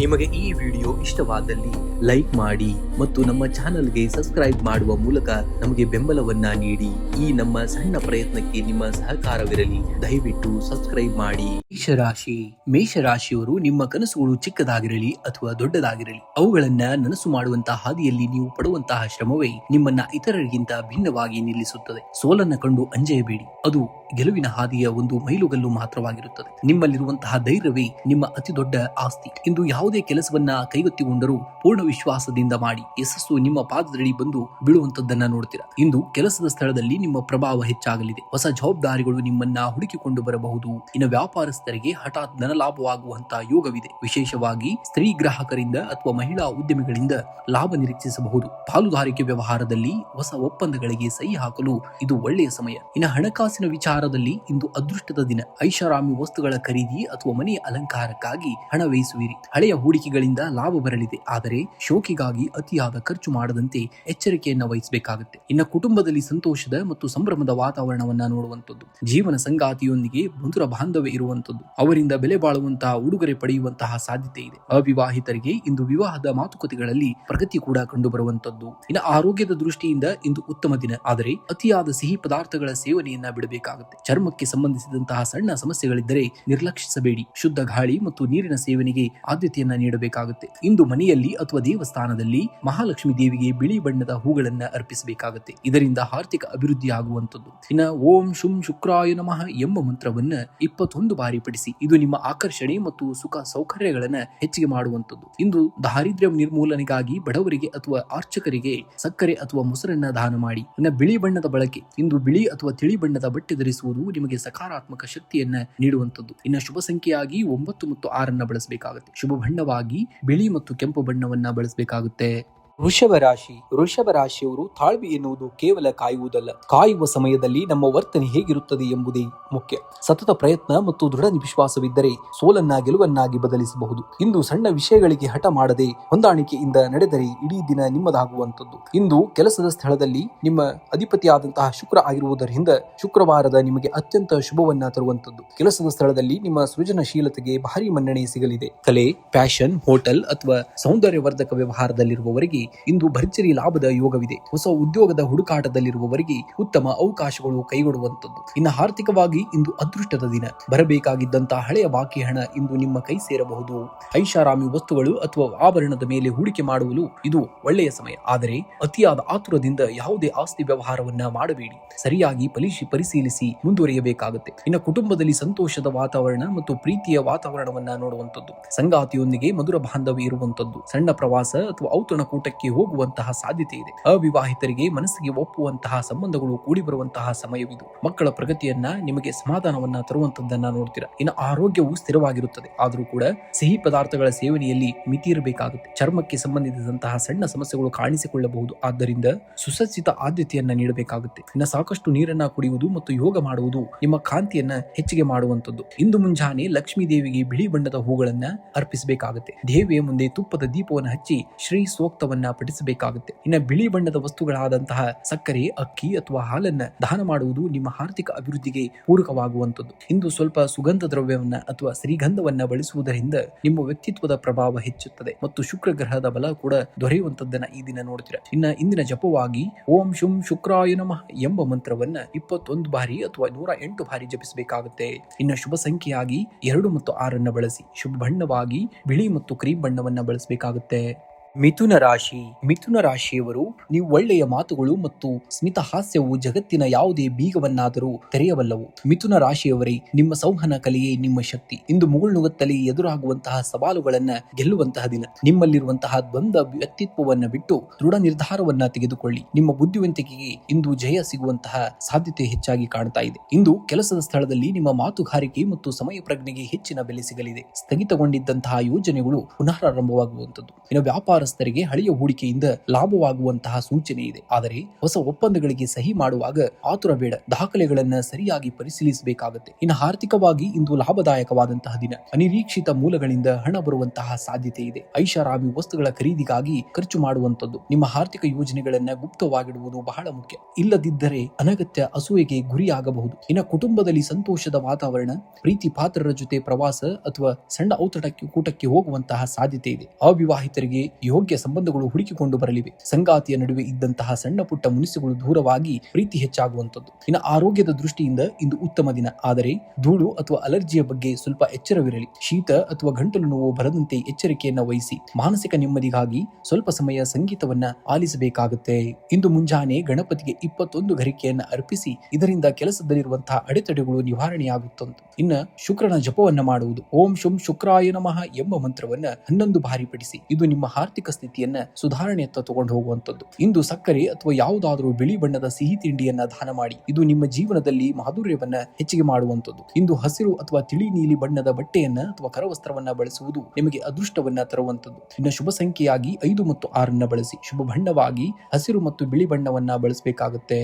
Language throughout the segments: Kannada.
ನಿಮಗೆ ಈ ವಿಡಿಯೋ ಇಷ್ಟವಾದಲ್ಲಿ ಲೈಕ್ ಮಾಡಿ ಮತ್ತು ನಮ್ಮ ಚಾನೆಲ್ಗೆ ಸಬ್ಸ್ಕ್ರೈಬ್ ಮಾಡುವ ಮೂಲಕ ನಮಗೆ ಬೆಂಬಲವನ್ನ ನೀಡಿ. ಈ ನಮ್ಮ ಸಣ್ಣ ಪ್ರಯತ್ನಕ್ಕೆ ನಿಮ್ಮ ಸಹಕಾರವಿರಲಿ. ದಯವಿಟ್ಟು ಸಬ್ಸ್ಕ್ರೈಬ್ ಮಾಡಿ. ಮೇಷರಾಶಿಯವರು ನಿಮ್ಮ ಕನಸುಗಳು ಚಿಕ್ಕದಾಗಿರಲಿ ಅಥವಾ ದೊಡ್ಡದಾಗಿರಲಿ, ಅವುಗಳನ್ನ ನನಸು ಮಾಡುವಂತಹ ಹಾದಿಯಲ್ಲಿ ನೀವು ಪಡುವಂತಹ ಶ್ರಮವೇ ನಿಮ್ಮನ್ನ ಇತರರಿಗಿಂತ ಭಿನ್ನವಾಗಿ ನಿಲ್ಲಿಸುತ್ತದೆ. ಸೋಲನ್ನ ಕಂಡು ಅಂಜೆಯಬೇಡಿ, ಅದು ಗೆಲುವಿನ ಹಾದಿಯ ಒಂದು ಮೈಲುಗಲ್ಲು ಮಾತ್ರವಾಗಿರುತ್ತದೆ. ನಿಮ್ಮಲ್ಲಿರುವಂತಹ ಧೈರ್ಯವೇ ನಿಮ್ಮ ಅತಿ ದೊಡ್ಡ ಆಸ್ತಿ. ಇಂದು ಯಾವುದೇ ಕೆಲಸವನ್ನ ಕೈಗೆತ್ತಿಕೊಂಡರೂ ಪೂರ್ಣ ವಿಶ್ವಾಸದಿಂದ ಮಾಡಿ. ಯಶಸ್ಸು ನಿಮ್ಮ ಪಾದದಡಿ ಬಂದು ಬೀಳುವಂತದ್ದನ್ನ ನೋಡ್ತೀರಾ. ಇಂದು ಕೆಲಸದ ಸ್ಥಳದಲ್ಲಿ ನಿಮ್ಮ ಪ್ರಭಾವ ಹೆಚ್ಚಾಗಲಿದೆ. ಹೊಸ ಜವಾಬ್ದಾರಿಗಳು ನಿಮ್ಮನ್ನ ಹುಡುಕಿಕೊಂಡು ಬರಬಹುದು. ಇನ್ನು ವ್ಯಾಪಾರಸ್ಥರಿಗೆ ಹಠಾತ್ ಧನಲಾಭವಾಗುವಂತಹ ಯೋಗವಿದೆ. ವಿಶೇಷವಾಗಿ ಸ್ತ್ರೀ ಗ್ರಾಹಕರಿಂದ ಅಥವಾ ಮಹಿಳಾ ಉದ್ಯಮಿಗಳಿಂದ ಲಾಭ ನಿರೀಕ್ಷಿಸಬಹುದು. ಪಾಲುದಾರಿಕೆ ವ್ಯವಹಾರದಲ್ಲಿ ಹೊಸ ಒಪ್ಪಂದಗಳಿಗೆ ಸಹಿ ಹಾಕಲು ಇದು ಒಳ್ಳೆಯ ಸಮಯ. ಇನ್ನು ಹಣಕಾಸಿನ ವಿಚಾರದಲ್ಲಿ ಇಂದು ಅದೃಷ್ಟದ ದಿನ. ಐಷಾರಾಮಿ ವಸ್ತುಗಳ ಖರೀದಿ ಅಥವಾ ಮನೆಯ ಅಲಂಕಾರಕ್ಕಾಗಿ ಹಣ ವ್ಯಯಿಸುವಿರಿ. ಹಳೆಯ ಹೂಡಿಕೆಗಳಿಂದ ಲಾಭ ಬರಲಿದೆ, ಆದರೆ ಶೋಕಿಗಾಗಿ ಅತಿಯಾದ ಖರ್ಚು ಮಾಡದಂತೆ ಎಚ್ಚರಿಕೆಯನ್ನ ವಹಿಸಬೇಕಾಗುತ್ತೆ. ಇನ್ನು ಕುಟುಂಬದಲ್ಲಿ ಸಂತೋಷದ ಮತ್ತು ಸಂಭ್ರಮದ ವಾತಾವರಣವನ್ನ ನೋಡುವಂಥದ್ದು. ಜೀವನ ಸಂಗಾತಿಯೊಂದಿಗೆ ಮಧುರ ಬಾಂಧವ್ಯ ಇರುವಂತದ್ದು. ಅವರಿಂದ ಬೆಲೆ ಬಾಳುವಂತಹ ಉಡುಗೊರೆ ಪಡೆಯುವಂತಹ ಸಾಧ್ಯತೆ ಇದೆ. ಅವಿವಾಹಿತರಿಗೆ ಇಂದು ವಿವಾಹದ ಮಾತುಕತೆಗಳಲ್ಲಿ ಪ್ರಗತಿ ಕೂಡ ಕಂಡು ಬರುವಂತದ್ದು. ಇನ್ನು ಆರೋಗ್ಯದ ದೃಷ್ಟಿಯಿಂದ ಇಂದು ಉತ್ತಮ ದಿನ, ಆದರೆ ಅತಿಯಾದ ಸಿಹಿ ಪದಾರ್ಥಗಳ ಸೇವನೆಯನ್ನ ಬಿಡಬೇಕಾಗುತ್ತೆ. ಚರ್ಮಕ್ಕೆ ಸಂಬಂಧಿಸಿದಂತಹ ಸಣ್ಣ ಸಮಸ್ಯೆಗಳಿದ್ದರೆ ನಿರ್ಲಕ್ಷಿಸಬೇಡಿ. ಶುದ್ಧ ಗಾಳಿ ಮತ್ತು ನೀರಿನ ಸೇವನೆಗೆ ಆದ್ಯತೆಯನ್ನ ನೀಡಬೇಕಾಗುತ್ತೆ. ಇಂದು ಮನೆಯಲ್ಲಿ ಅಥವಾ ದೇವಸ್ಥಾನದಲ್ಲಿ ಮಹಾಲಕ್ಷ್ಮಿ ದೇವಿಗೆ ಬಿಳಿ ಬಣ್ಣದ ಹೂಗಳನ್ನ ಅರ್ಪಿಸಬೇಕಾಗುತ್ತೆ. ಇದರಿಂದ ಆರ್ಥಿಕ ಅಭಿವೃದ್ಧಿ ಆಗುವಂತದ್ದು. ಇನ್ನ ಓಂ ಶುಂ ಶುಕ್ರಾಯ ನಮಃ ಎಂಬ ಮಂತ್ರವನ್ನ 21 ಬಾರಿ ಪಠಿಸಿ. ಇದು ನಿಮ್ಮ ಆಕರ್ಷಣೆ ಮತ್ತು ಸುಖ ಸೌಕರ್ಯಗಳನ್ನ ಹೆಚ್ಚಿಗೆ ಮಾಡುವಂತದ್ದು. ಇಂದು ದಾರಿದ್ರ್ಯ ನಿರ್ಮೂಲನೆಗಾಗಿ ಬಡವರಿಗೆ ಅಥವಾ ಅರ್ಚಕರಿಗೆ ಸಕ್ಕರೆ ಅಥವಾ ಮೊಸರನ್ನ ದಾನ ಮಾಡಿ. ಇನ್ನ ಬಿಳಿ ಬಣ್ಣದ ಬಳಕೆ. ಇಂದು ಬಿಳಿ ಅಥವಾ ತಿಳಿ ಬಣ್ಣದ ಬಟ್ಟೆ ಧರಿಸುವುದು ನಿಮಗೆ ಸಕಾರಾತ್ಮಕ ಶಕ್ತಿಯನ್ನ ನೀಡುವಂತದ್ದು. ಇನ್ನು ಶುಭ ಸಂಖ್ಯೆಯಾಗಿ 9 ಮತ್ತು 6 ಬಳಸಬೇಕಾಗುತ್ತೆ. ಶುಭ ಬಣ್ಣವಾಗಿ ಬಿಳಿ ಮತ್ತು ಕೆಂಪು ಬಣ್ಣವನ್ನ ಬಳಸಬೇಕಾಗುತ್ತೆ. ವೃಷಭ ರಾಶಿಯವರು ತಾಳ್ಮೆ ಎನ್ನುವುದು ಕೇವಲ ಕಾಯುವುದಲ್ಲ, ಕಾಯುವ ಸಮಯದಲ್ಲಿ ನಮ್ಮ ವರ್ತನೆ ಹೇಗಿರುತ್ತದೆ ಎಂಬುದೇ ಮುಖ್ಯ. ಸತತ ಪ್ರಯತ್ನ ಮತ್ತು ದೃಢ ವಿಶ್ವಾಸವಿದ್ದರೆ ಸೋಲನ್ನ ಗೆಲುವನ್ನಾಗಿ ಬದಲಿಸಬಹುದು. ಇಂದು ಸಣ್ಣ ವಿಷಯಗಳಿಗೆ ಹಠ ಮಾಡದೆ ಹೊಂದಾಣಿಕೆಯಿಂದ ನಡೆದರೆ ಇಡೀ ದಿನ ನಿಮ್ಮದಾಗುವಂತದ್ದು. ಇಂದು ಕೆಲಸದ ಸ್ಥಳದಲ್ಲಿ ನಿಮ್ಮ ಅಧಿಪತಿಯಾದಂತಹ ಶುಕ್ರ ಆಗಿರುವುದರಿಂದ ಶುಕ್ರವಾರದ ನಿಮಗೆ ಅತ್ಯಂತ ಶುಭವನ್ನ ತರುವಂತದ್ದು. ಕೆಲಸದ ಸ್ಥಳದಲ್ಲಿ ನಿಮ್ಮ ಸೃಜನಶೀಲತೆಗೆ ಭಾರಿ ಮನ್ನಣೆ ಸಿಗಲಿದೆ. ಕಲೆ, ಫ್ಯಾಷನ್, ಹೋಟೆಲ್ ಅಥವಾ ಸೌಂದರ್ಯವರ್ಧಕ ವ್ಯವಹಾರದಲ್ಲಿರುವವರಿಗೆ ಇಂದು ಭರ್ಜರಿ ಲಾಭದ ಯೋಗವಿದೆ. ಹೊಸ ಉದ್ಯೋಗದ ಹುಡುಕಾಟದಲ್ಲಿರುವವರಿಗೆ ಉತ್ತಮ ಅವಕಾಶಗಳು ಕೈಗೊಡುವಂತದ್ದು. ಇನ್ನು ಆರ್ಥಿಕವಾಗಿ ಇಂದು ಅದೃಷ್ಟದ ದಿನ. ಬರಬೇಕಾಗಿದ್ದಂತಹ ಹಳೆಯ ಬಾಕಿ ಹಣ ಇಂದು ನಿಮ್ಮ ಕೈ ಸೇರಬಹುದು. ಐಷಾರಾಮಿ ವಸ್ತುಗಳು ಅಥವಾ ಆಭರಣದ ಮೇಲೆ ಹೂಡಿಕೆ ಮಾಡುವಲು ಇದು ಒಳ್ಳೆಯ ಸಮಯ, ಆದರೆ ಅತಿಯಾದ ಆತುರದಿಂದ ಯಾವುದೇ ಆಸ್ತಿ ವ್ಯವಹಾರವನ್ನ ಮಾಡಬೇಡಿ. ಸರಿಯಾಗಿ ಪರಿಶೀಲಿಸಿ ಮುಂದುವರಿಯಬೇಕಾಗುತ್ತೆ. ಇನ್ನು ಕುಟುಂಬದಲ್ಲಿ ಸಂತೋಷದ ವಾತಾವರಣ ಮತ್ತು ಪ್ರೀತಿಯ ವಾತಾವರಣವನ್ನ ನೋಡುವಂತದ್ದು. ಸಂಗಾತಿಯೊಂದಿಗೆ ಮಧುರ ಬಾಂಧವ್ಯ ಇರುವಂತದ್ದು. ಸಣ್ಣ ಪ್ರವಾಸ ಅಥವಾ ಔತಣಕೂಟಕ್ಕೆ ಹೋಗುವಂತಹ ಸಾಧ್ಯತೆ ಇದೆ. ಅವಿವಾಹಿತರಿಗೆ ಮನಸ್ಸಿಗೆ ಒಪ್ಪುವಂತಹ ಸಂಬಂಧಗಳು ಕೂಡಿ ಬರುವಂತಹ ಸಮಯವಿದು. ಮಕ್ಕಳ ಪ್ರಗತಿಯನ್ನ ನಿಮಗೆ ಸಮಾಧಾನವನ್ನ ತರುವಂತದ್ದನ್ನ ನೋಡ್ತೀರಾ. ಇನ್ನು ಆರೋಗ್ಯವು ಸ್ಥಿರವಾಗಿರುತ್ತದೆ, ಆದರೂ ಕೂಡ ಸಿಹಿ ಪದಾರ್ಥಗಳ ಸೇವನೆಯಲ್ಲಿ ಮಿತಿ ಇರಬೇಕಾಗುತ್ತೆ. ಚರ್ಮಕ್ಕೆ ಸಂಬಂಧಿಸಿದಂತಹ ಸಣ್ಣ ಸಮಸ್ಯೆಗಳು ಕಾಣಿಸಿಕೊಳ್ಳಬಹುದು, ಆದ್ದರಿಂದ ಸುಸಜ್ಜಿತ ಆದ್ಯತೆಯನ್ನ ನೀಡಬೇಕಾಗುತ್ತೆ. ಇನ್ನು ಸಾಕಷ್ಟು ನೀರನ್ನ ಕುಡಿಯುವುದು ಮತ್ತು ಯೋಗ ಮಾಡುವುದು ನಿಮ್ಮ ಕಾಂತಿಯನ್ನ ಹೆಚ್ಚಿಗೆ ಮಾಡುವಂತದ್ದು. ಇಂದು ಮುಂಜಾನೆ ಲಕ್ಷ್ಮೀ ದೇವಿಗೆ ಬಿಳಿ ಬಣ್ಣದ ಹೂಗಳನ್ನ ಅರ್ಪಿಸಬೇಕಾಗುತ್ತೆ. ದೇವಿಯ ಮುಂದೆ ತುಪ್ಪದ ದೀಪವನ್ನು ಹಚ್ಚಿ ಶ್ರೀ ಸೂಕ್ತವನ್ನ ಪಠಿಸಬೇಕಾಗುತ್ತೆ. ಇನ್ನು ಬಿಳಿ ಬಣ್ಣದ ವಸ್ತುಗಳಾದಂತಹ ಸಕ್ಕರೆ, ಅಕ್ಕಿ ಅಥವಾ ಹಾಲನ್ನ ದಾನ ಮಾಡುವುದು ನಿಮ್ಮ ಆರ್ಥಿಕ ಅಭಿವೃದ್ಧಿಗೆ ಪೂರಕವಾಗುವಂತದ್ದು. ಇಂದು ಸ್ವಲ್ಪ ಸುಗಂಧ ದ್ರವ್ಯವನ್ನ ಅಥವಾ ಶ್ರೀಗಂಧವನ್ನ ಬಳಸುವುದರಿಂದ ನಿಮ್ಮ ವ್ಯಕ್ತಿತ್ವದ ಪ್ರಭಾವ ಹೆಚ್ಚುತ್ತದೆ ಮತ್ತು ಶುಕ್ರ ಗ್ರಹದ ಬಲ ಕೂಡ ದೊರೆಯುವಂತದ್ದನ್ನ ಈ ದಿನ ನೋಡ್ತೀರಾ. ಇನ್ನ ಇಂದಿನ ಜಪವಾಗಿ ಓಂ ಶುಂ ಶುಕ್ರಾಯ ನಮಃ ಎಂಬ ಮಂತ್ರವನ್ನ 21 ಬಾರಿ ಅಥವಾ 108 ಬಾರಿ ಜಪಿಸಬೇಕಾಗುತ್ತೆ. ಇನ್ನು ಶುಭ ಸಂಖ್ಯೆಯಾಗಿ 2 ಮತ್ತು 6 ಬಳಸಿ. ಶುಭ ಬಣ್ಣವಾಗಿ ಬಿಳಿ ಮತ್ತು ಕ್ರೀಮ್ ಬಣ್ಣವನ್ನ ಬಳಸಬೇಕಾಗುತ್ತೆ. ಮಿಥುನ ರಾಶಿಯವರು ನೀವು ಒಳ್ಳೆಯ ಮಾತುಗಳು ಮತ್ತು ಸ್ಮಿತ ಹಾಸ್ಯವು ಜಗತ್ತಿನ ಯಾವುದೇ ಬೀಗವನ್ನಾದರೂ ತೆರೆಯಬಲ್ಲವು. ಮಿಥುನ ರಾಶಿಯವರೇ, ನಿಮ್ಮ ಸಂವಹನ ಕಲೆಯೇ ನಿಮ್ಮ ಶಕ್ತಿ. ಇಂದು ಮುಗುಳ್ನುಗುತ್ತಲೇ ಎದುರಾಗುವಂತಹ ಸವಾಲುಗಳನ್ನ ಗೆಲ್ಲುವಂತಹ ದಿನ. ನಿಮ್ಮಲ್ಲಿರುವಂತಹ ದ್ವಂದ್ವ ವ್ಯಕ್ತಿತ್ವವನ್ನ ಬಿಟ್ಟು ದೃಢ ನಿರ್ಧಾರವನ್ನ ತೆಗೆದುಕೊಳ್ಳಿ. ನಿಮ್ಮ ಬುದ್ಧಿವಂತಿಕೆಗೆ ಇಂದು ಜಯ ಸಿಗುವಂತಹ ಸಾಧ್ಯತೆ ಹೆಚ್ಚಾಗಿ ಕಾಣ್ತಾ ಇದೆ. ಇಂದು ಕೆಲಸದ ಸ್ಥಳದಲ್ಲಿ ನಿಮ್ಮ ಮಾತುಗಾರಿಕೆ ಮತ್ತು ಸಮಯ ಪ್ರಜ್ಞೆಗೆ ಹೆಚ್ಚಿನ ಬೆಲೆ ಸಿಗಲಿದೆ. ಸ್ಥಗಿತಗೊಂಡಿದ್ದಂತಹ ಯೋಜನೆಗಳು ಪುನರಾರಂಭವಾಗುವಂತದ್ದು. ಇನ್ನು ವ್ಯಾಪಾರ ವ್ಯಾಪಾರಸ್ಥರಿಗೆ ಹಳೆಯ ಹೂಡಿಕೆಯಿಂದ ಲಾಭವಾಗುವಂತಹ ಸೂಚನೆ ಇದೆ. ಆದರೆ ಹೊಸ ಒಪ್ಪಂದಗಳಿಗೆ ಸಹಿ ಮಾಡುವಾಗ ಆತುರ ಬೇಡ. ದಾಖಲೆಗಳನ್ನ ಸರಿಯಾಗಿ ಪರಿಶೀಲಿಸಬೇಕಾಗುತ್ತೆ. ಇನ್ನು ಆರ್ಥಿಕವಾಗಿ ಇಂದು ಲಾಭದಾಯಕವಾದಂತಹ ದಿನ. ಅನಿರೀಕ್ಷಿತ ಮೂಲಗಳಿಂದ ಹಣ ಬರುವಂತಹ ಸಾಧ್ಯತೆ ಇದೆ. ಐಷಾರಾಮಿ ವಸ್ತುಗಳ ಖರೀದಿಗಾಗಿ ಖರ್ಚು ಮಾಡುವಂತದ್ದು. ನಿಮ್ಮ ಆರ್ಥಿಕ ಯೋಜನೆಗಳನ್ನ ಗುಪ್ತವಾಗಿಡುವುದು ಬಹಳ ಮುಖ್ಯ. ಇಲ್ಲದಿದ್ದರೆ ಅನಗತ್ಯ ಅಸೂಯೆಗೆ ಗುರಿಯಾಗಬಹುದು. ಇನ್ನು ಕುಟುಂಬದಲ್ಲಿ ಸಂತೋಷದ ವಾತಾವರಣ. ಪ್ರೀತಿ ಪಾತ್ರರ ಜೊತೆ ಪ್ರವಾಸ ಅಥವಾ ಸಣ್ಣ ಔತಣಕ್ಕೆ ಕೂಟಕ್ಕೆ ಹೋಗುವಂತಹ ಸಾಧ್ಯತೆ ಇದೆ. ಅವಿವಾಹಿತರಿಗೆ ಯೋಗ್ಯ ಸಂಬಂಧಗಳು ಹುಡುಕಿಕೊಂಡು ಬರಲಿವೆ. ಸಂಗಾತಿಯ ನಡುವೆ ಇದ್ದಂತಹ ಸಣ್ಣ ಪುಟ್ಟ ಮುನಿಸುಗಳು ದೂರವಾಗಿ ಪ್ರೀತಿ ಹೆಚ್ಚಾಗುವಂತದ್ದು. ಇನ್ನು ಆರೋಗ್ಯದ ದೃಷ್ಟಿಯಿಂದ ಇಂದು ಉತ್ತಮ ದಿನ. ಆದರೆ ಧೂಳು ಅಥವಾ ಅಲರ್ಜಿಯ ಬಗ್ಗೆ ಸ್ವಲ್ಪ ಎಚ್ಚರವಿರಲಿ. ಶೀತ ಅಥವಾ ಗಂಟಲು ನೋವು ಬರದಂತೆ ಎಚ್ಚರಿಕೆಯನ್ನ ವಹಿಸಿ. ಮಾನಸಿಕ ನೆಮ್ಮದಿಗಾಗಿ ಸ್ವಲ್ಪ ಸಮಯ ಸಂಗೀತವನ್ನ ಆಲಿಸಬೇಕಾಗುತ್ತೆ. ಇಂದು ಮುಂಜಾನೆ ಗಣಪತಿಗೆ 21 ಗರಿಕೆಯನ್ನ ಅರ್ಪಿಸಿ. ಇದರಿಂದ ಕೆಲಸದಲ್ಲಿರುವಂತಹ ಅಡೆತಡೆಗಳು ನಿವಾರಣೆಯಾಗುತ್ತಂತೆ. ಇನ್ನು ಶುಕ್ರನ ಜಪವನ್ನ ಮಾಡುವುದು. ಓಂ ಶುಂ ಶುಕ್ರಾಯ ನಮಃ ಎಂಬ ಮಂತ್ರವನ್ನ 11 ಬಾರಿ ಪಠಿಸಿ. ಇದು ನಿಮ್ಮ ಆರ್ಥಿಕ ಸ್ಥಿತಿಯನ್ನ ಸುಧಾರಣೆಯತ್ತ ತಗೊಂಡು ಹೋಗುವಂತದ್ದು. ಇಂದು ಸಕ್ಕರೆ ಅಥವಾ ಯಾವುದಾದರೂ ಬಿಳಿ ಬಣ್ಣದ ಸಿಹಿ ತಿಂಡಿಯನ್ನ ದಾನ ಮಾಡಿ. ಇದು ನಿಮ್ಮ ಜೀವನದಲ್ಲಿ ಮಾಧುರ್ಯವನ್ನ ಹೆಚ್ಚಿಗೆ ಮಾಡುವಂತದ್ದು. ಇಂದು ಹಸಿರು ಅಥವಾ ತಿಳಿ ನೀಲಿ ಬಣ್ಣದ ಬಟ್ಟೆಯನ್ನ ಅಥವಾ ಕರವಸ್ತ್ರವನ್ನ ಬಳಸುವುದು ನಿಮಗೆ ಅದೃಷ್ಟವನ್ನ ತರುವಂತದ್ದು. ಇನ್ನು ಶುಭ ಸಂಖ್ಯೆಯಾಗಿ 5 ಮತ್ತು 6 ಬಳಸಿ. ಶುಭ ಬಣ್ಣವಾಗಿ ಹಸಿರು ಮತ್ತು ಬಿಳಿ ಬಣ್ಣವನ್ನ ಬಳಸಬೇಕಾಗುತ್ತೆ.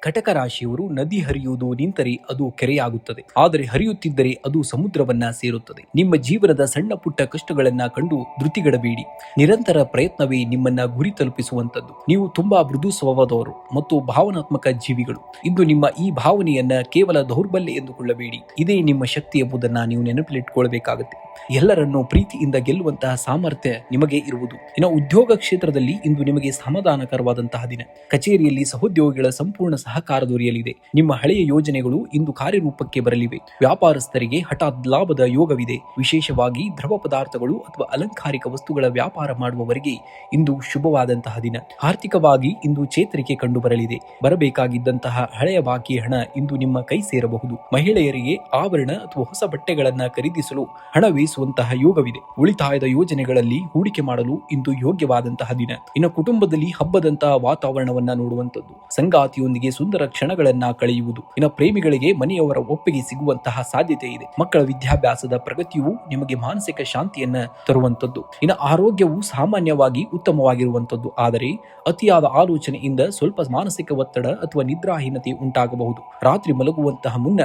ಕಟಕ ರಾಶಿಯವರು ನದಿ ಹರಿಯುವುದು ನಿಂತರೆ ಅದು ಕೆರೆಯಾಗುತ್ತದೆ. ಆದರೆ ಹರಿಯುತ್ತಿದ್ದರೆ ಅದು ಸಮುದ್ರವನ್ನ ಸೇರುತ್ತದೆ. ನಿಮ್ಮ ಜೀವನದ ಸಣ್ಣ ಪುಟ್ಟ ಕಷ್ಟಗಳನ್ನ ಕಂಡು ಧೃತಿಗೆಡಬೇಡಿ. ನಿರಂತರ ಪ್ರಯತ್ನವೇ ನಿಮ್ಮನ್ನ ಗುರಿ ತಲುಪಿಸುವಂತದ್ದು. ನೀವು ತುಂಬಾ ಮೃದು ಸ್ವಭಾವದವರು ಮತ್ತು ಭಾವನಾತ್ಮಕ ಜೀವಿಗಳು. ಇಂದು ನಿಮ್ಮ ಈ ಭಾವನೆಯನ್ನ ಕೇವಲ ದೌರ್ಬಲ್ಯ ಎಂದುಕೊಳ್ಳಬೇಡಿ. ಇದೇ ನಿಮ್ಮ ಶಕ್ತಿ ಎಂಬುದನ್ನ ನೀವು ನೆನಪಿಲಿಟ್ಟುಕೊಳ್ಳಬೇಕಾಗುತ್ತೆ. ಎಲ್ಲರನ್ನೂ ಪ್ರೀತಿಯಿಂದ ಗೆಲ್ಲುವಂತಹ ಸಾಮರ್ಥ್ಯ ನಿಮಗೆ ಇರುವುದು. ಇನ್ನು ಉದ್ಯೋಗ ಕ್ಷೇತ್ರದಲ್ಲಿ ಇಂದು ನಿಮಗೆ ಸಮಾಧಾನಕರವಾದಂತಹ ದಿನ. ಕಚೇರಿಯಲ್ಲಿ ಸಹೋದ್ಯೋಗಿಗಳ ಸಂಪೂರ್ಣ ಸಹಕಾರ ದೊರೆಯಲಿದೆ. ನಿಮ್ಮ ಹಳೆಯ ಯೋಜನೆಗಳು ಇಂದು ಕಾರ್ಯರೂಪಕ್ಕೆ ಬರಲಿವೆ. ವ್ಯಾಪಾರಸ್ಥರಿಗೆ ಹಠಾತ್ ಲಾಭದ ಯೋಗವಿದೆ. ವಿಶೇಷವಾಗಿ ದ್ರವ ಪದಾರ್ಥಗಳು ಅಥವಾ ಅಲಂಕಾರಿಕ ವಸ್ತುಗಳ ವ್ಯಾಪಾರ ಮಾಡುವವರಿಗೆ ಇಂದು ಶುಭವಾದಂತಹ ದಿನ. ಆರ್ಥಿಕವಾಗಿ ಇಂದು ಚೇತರಿಕೆ ಕಂಡು ಬರಲಿದೆ. ಬರಬೇಕಾಗಿದ್ದಂತಹ ಹಳೆಯ ಬಾಕಿ ಹಣ ಇಂದು ನಿಮ್ಮ ಕೈ ಸೇರಬಹುದು. ಮಹಿಳೆಯರಿಗೆ ಆಭರಣ ಅಥವಾ ಹೊಸ ಬಟ್ಟೆಗಳನ್ನ ಖರೀದಿಸಲು ಹಣ ವೇಸುವಂತಹ ಯೋಗವಿದೆ. ಉಳಿತಾಯದ ಯೋಜನೆಗಳಲ್ಲಿ ಹೂಡಿಕೆ ಮಾಡಲು ಇಂದು ಯೋಗ್ಯವಾದಂತಹ ದಿನ. ಇನ್ನು ಕುಟುಂಬದಲ್ಲಿ ಹಬ್ಬದಂತಹ ವಾತಾವರಣವನ್ನ ನೋಡುವಂತದ್ದು. ಸಂಗಾತಿಯೊಂದಿಗೆ ಸುಂದರ ಕ್ಷಣಗಳನ್ನ ಕಳೆಯುವುದು. ಇನ್ನು ಪ್ರೇಮಿಗಳಿಗೆ ಮನೆಯವರ ಒಪ್ಪಿಗೆ ಸಿಗುವಂತಹ ಸಾಧ್ಯತೆ ಇದೆ. ಮಕ್ಕಳ ವಿದ್ಯಾಭ್ಯಾಸದ ಪ್ರಗತಿಯು ನಿಮಗೆ ಮಾನಸಿಕ ಶಾಂತಿಯನ್ನ ತರುವಂತದ್ದು. ಇನ್ನು ಆರೋಗ್ಯವು ಸಾಮಾನ್ಯವಾಗಿ ಉತ್ತಮವಾಗಿರುವಂತದ್ದು. ಆದರೆ ಅತಿಯಾದ ಆಲೋಚನೆಯಿಂದ ಸ್ವಲ್ಪ ಮಾನಸಿಕ ಒತ್ತಡ ಅಥವಾ ನಿದ್ರಾಹೀನತೆ ಉಂಟಾಗಬಹುದು. ರಾತ್ರಿ ಮಲಗುವಂತಹ ಮುನ್ನ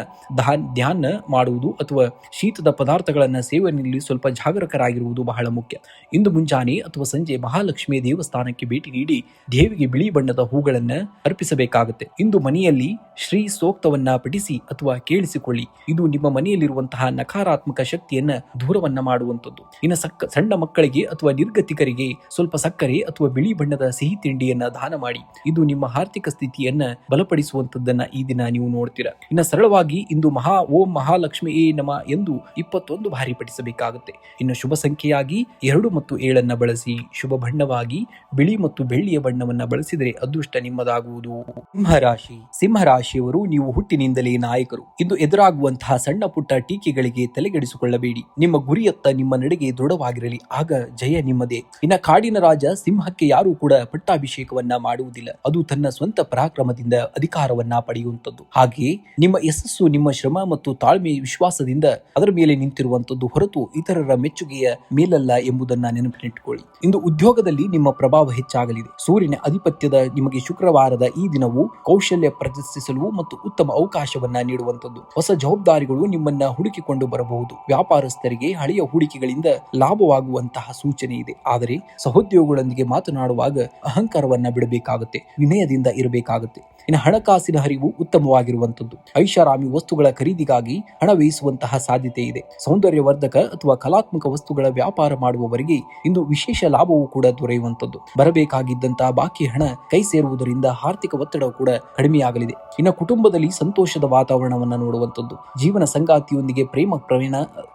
ಧ್ಯಾನ ಮಾಡುವುದು ಅಥವಾ ಶೀತದ ಪದಾರ್ಥಗಳನ್ನ ಸೇವನೆಯಲ್ಲಿ ಸ್ವಲ್ಪ ಜಾಗರೂಕರಾಗಿರುವುದು ಬಹಳ ಮುಖ್ಯ. ಇಂದು ಮುಂಜಾನೆ ಅಥವಾ ಸಂಜೆ ಮಹಾಲಕ್ಷ್ಮಿ ದೇವಸ್ಥಾನಕ್ಕೆ ಭೇಟಿ ನೀಡಿ ದೇವಿಗೆ ಬಿಳಿ ಬಣ್ಣದ ಹೂಗಳನ್ನ ಅರ್ಪಿಸಬೇಕಾಗುತ್ತೆ. ಇಂದು ಮನೆಯಲ್ಲಿ ಶ್ರೀ ಸೂಕ್ತವನ್ನ ಪಠಿಸಿ ಅಥವಾ ಕೇಳಿಸಿಕೊಳ್ಳಿ. ಇದು ನಿಮ್ಮ ಮನೆಯಲ್ಲಿರುವಂತಹ ನಕಾರಾತ್ಮಕ ಶಕ್ತಿಯನ್ನ ದೂರವನ್ನ ಮಾಡುವಂತದ್ದು. ಇನ್ನು ಸಣ್ಣ ಮಕ್ಕಳಿಗೆ ಅಥವಾ ನಿರ್ಗತಿಕರಿಗೆ ಸ್ವಲ್ಪ ಸಕ್ಕರೆ ಅಥವಾ ಬಿಳಿ ಬಣ್ಣದ ಸಿಹಿ ತಿಂಡಿಯನ್ನ ದಾನ ಮಾಡಿ. ಇದು ನಿಮ್ಮ ಆರ್ಥಿಕ ಸ್ಥಿತಿಯನ್ನ ಬಲಪಡಿಸುವಂತದ್ದನ್ನ ಈ ದಿನ ನೀವು ನೋಡ್ತೀರಾ. ಇನ್ನು ಸರಳವಾಗಿ ಇಂದು ಓಂ ಮಹಾಲಕ್ಷ್ಮಿ ನಮ ಎಂದು 21 ಬಾರಿ ಪಠಿಸಬೇಕಾಗುತ್ತೆ. ಇನ್ನು ಶುಭ ಸಂಖ್ಯೆಯಾಗಿ 2 ಮತ್ತು 7 ಬಳಸಿ. ಶುಭ ಬಣ್ಣವಾಗಿ ಬಿಳಿ ಮತ್ತು ಬೆಳ್ಳಿಯ ಬಣ್ಣವನ್ನ ಬಳಸಿದರೆ ಅದೃಷ್ಟ ನಿಮ್ಮದಾಗುವುದು. ಸಿಂಹರಾಶಿಯವರು ನೀವು ಹುಟ್ಟಿನಿಂದಲೇ ನಾಯಕರು. ಇಂದು ಎದುರಾಗುವಂತಹ ಸಣ್ಣ ಪುಟ್ಟ ಟೀಕೆಗಳಿಗೆ ತಲೆಗೆಡಿಸಿಕೊಳ್ಳಬೇಡಿ. ನಿಮ್ಮ ಗುರಿಯತ್ತ ನಿಮ್ಮ ನಡೆಗೆ ದೃಢವಾಗಿರಲಿ. ಆಗ ಜಯ ನಿಮ್ಮದೇ. ಇನ್ನ ಕಾಡಿನ ರಾಜ ಸಿಂಹಕ್ಕೆ ಯಾರೂ ಕೂಡ ಪಟ್ಟಾಭಿಷೇಕವನ್ನ ಮಾಡುವುದಿಲ್ಲ. ಅದು ತನ್ನ ಸ್ವಂತ ಪರಾಕ್ರಮದಿಂದ ಅಧಿಕಾರವನ್ನ ಪಡೆಯುವಂತದ್ದು. ಹಾಗೆಯೇ ನಿಮ್ಮ ಯಶಸ್ಸು ನಿಮ್ಮ ಶ್ರಮ ಮತ್ತು ತಾಳ್ಮೆ ವಿಶ್ವಾಸದಿಂದ ಅದರ ಮೇಲೆ ನಿಂತಿರುವಂತದ್ದು ಹೊರತು ಇತರರ ಮೆಚ್ಚುಗೆಯ ಮೇಲಲ್ಲ ಎಂಬುದನ್ನ ನೆನಪಿನಿಟ್ಟುಕೊಳ್ಳಿ. ಇಂದು ಉದ್ಯೋಗದಲ್ಲಿ ನಿಮ್ಮ ಪ್ರಭಾವ ಹೆಚ್ಚಾಗಲಿದೆ. ಸೂರ್ಯನ ಅಧಿಪತ್ಯದ ನಿಮಗೆ ಶುಕ್ರವಾರದ ಈ ದಿನವು ಕೌಶಲ್ಯ ಪ್ರದರ್ಶಿಸಲು ಮತ್ತು ಉತ್ತಮ ಅವಕಾಶವನ್ನ ನೀಡುವಂತದ್ದು. ಹೊಸ ಜವಾಬ್ದಾರಿಗಳು ನಿಮ್ಮನ್ನ ಹುಡುಕಿಕೊಂಡು ಬರಬಹುದು. ವ್ಯಾಪಾರಸ್ಥರಿಗೆ ಹಳೆಯ ಹೂಡಿಕೆಗಳಿಂದ ಲಾಭವಾಗುವಂತಹ ಸೂಚನೆ ಇದೆ. ಆದರೆ ಸಹೋದ್ಯೋಗಿಗಳೊಂದಿಗೆ ಮಾತನಾಡುವಾಗ ಅಹಂಕಾರವನ್ನ ಬಿಡಬೇಕಾಗುತ್ತೆ. ವಿನಯದಿಂದ ಇರಬೇಕಾಗುತ್ತೆ. ಇನ್ನು ಹಣಕಾಸಿನ ಹರಿವು ಉತ್ತಮವಾಗಿರುವಂತದ್ದು. ಐಷಾರಾಮಿ ವಸ್ತುಗಳ ಖರೀದಿಗಾಗಿ ಹಣ ವ್ಯಯಿಸುವಂತಹ ಸಾಧ್ಯತೆ ಇದೆ. ಸೌಂದರ್ಯವರ್ಧಕ ಅಥವಾ ಕಲಾತ್ಮಕ ವಸ್ತುಗಳ ವ್ಯಾಪಾರ ಮಾಡುವವರಿಗೆ ಇಂದು ವಿಶೇಷ ಲಾಭವೂ ಕೂಡ ದೊರೆಯುವಂತದ್ದು. ಬರಬೇಕಾಗಿದ್ದಂತಹ ಬಾಕಿ ಹಣ ಕೈ ಸೇರುವುದರಿಂದ ಆರ್ಥಿಕ ಒತ್ತಡ ಕೂಡ ಕಡಿಮೆಯಾಗಲಿದೆ. ಇನ್ನು ಕುಟುಂಬದಲ್ಲಿ ಸಂತೋಷದ ವಾತಾವರಣವನ್ನ ನೋಡುವಂತದ್ದು. ಜೀವನ ಸಂಗಾತಿಯೊಂದಿಗೆ ಪ್ರೇಮ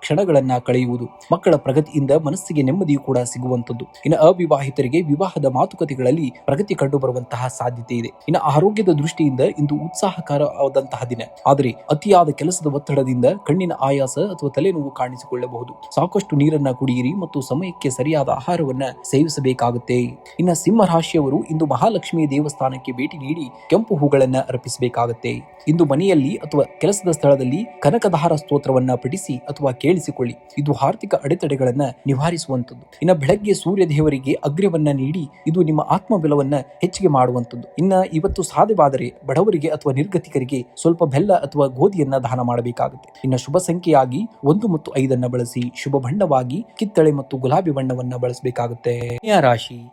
ಕ್ಷಣಗಳನ್ನ ಕಳೆಯುವುದು. ಮಕ್ಕಳ ಪ್ರಗತಿಯಿಂದ ಮನಸ್ಸಿಗೆ ನೆಮ್ಮದಿಯೂ ಕೂಡ ಸಿಗುವಂತದ್ದು. ಇನ್ನು ಅವಿವಾಹಿತರಿಗೆ ವಿವಾಹದ ಮಾತುಕತೆಗಳಲ್ಲಿ ಪ್ರಗತಿ ಕಂಡು ಬರುವಂತಹ ಸಾಧ್ಯತೆ ಇದೆ. ಇನ್ನು ಆರೋಗ್ಯದ ದೃಷ್ಟಿಯಿಂದ ಇಂದು ಉತ್ಸಾಹಕರವಾದಂತಹ ದಿನ. ಆದರೆ ಅತಿಯಾದ ಕೆಲಸದ ಒತ್ತಡದಿಂದ ಕಣ್ಣಿನ ಆಯಾಸ ಅಥವಾ ತಲೆನೋವು ಕಾಣಿಸಿಕೊಳ್ಳಬಹುದು. ಸಾಕಷ್ಟು ನೀರನ್ನ ಕುಡಿಯಿರಿ ಮತ್ತು ಸಮಯಕ್ಕೆ ಸರಿಯಾದ ಆಹಾರವನ್ನ ಸೇವಿಸಬೇಕಾಗುತ್ತೆ. ಇನ್ನು ಸಿಂಹ ರಾಶಿಯವರು ಇಂದು ಮಹಾಲಕ್ಷ್ಮಿ ದೇವಸ್ಥಾನಕ್ಕೆ ಭೇಟಿ ನೀಡಿ ಕೆಂಪು ಹೂಗಳನ್ನ ಅರ್ಪಿಸಬೇಕಾಗುತ್ತೆ. ಬಳಸಬೇಕಾಗುತ್ತೆ. ಇಂದು ಮನೆಯಲ್ಲಿ ಅಥವಾ ಕೆಲಸದ ಸ್ಥಳದಲ್ಲಿ ಕನಕಧಾರ ಸ್ತೋತ್ರವನ್ನ ಪಠಿಸಿ ಅಥವಾ ಕೇಳಿಸಿಕೊಳ್ಳಿ. ಇದು ಆರ್ಥಿಕ ಅಡೆತಡೆಗಳನ್ನ ನಿವಾರಿಸುವಂತದ್ದು. ಇನ್ನು ಬೆಳಗ್ಗೆ ಸೂರ್ಯ ದೇವರಿಗೆ ಅಗ್ರ್ಯವನ್ನ ನೀಡಿ ಇದು ನಿಮ್ಮ ಆತ್ಮಬಲವನ್ನ ಹೆಚ್ಚಿಗೆ ಮಾಡುವಂತದ್ದು. ಇವತ್ತು ಸಾಧ್ಯವಾದರೆ ಬಡವರಿಗೆ ಅಥವಾ ನಿರ್ಗತಿಕರಿಗೆ ಸ್ವಲ್ಪ ಬೆಲ್ಲ ಅಥವಾ ಗೋಧಿಯನ್ನ ದಾನ ಮಾಡಬೇಕಾಗುತ್ತೆ. ಇನ್ನು ಶುಭ ಸಂಖ್ಯೆಯಾಗಿ 1 ಮತ್ತು 5 ಬಳಸಿ. ಶುಭ ಬಣ್ಣವಾಗಿ ಕಿತ್ತಳೆ ಮತ್ತು ಗುಲಾಬಿ ಬಣ್ಣವನ್ನ ಬಳಸಬೇಕಾಗುತ್ತೆ.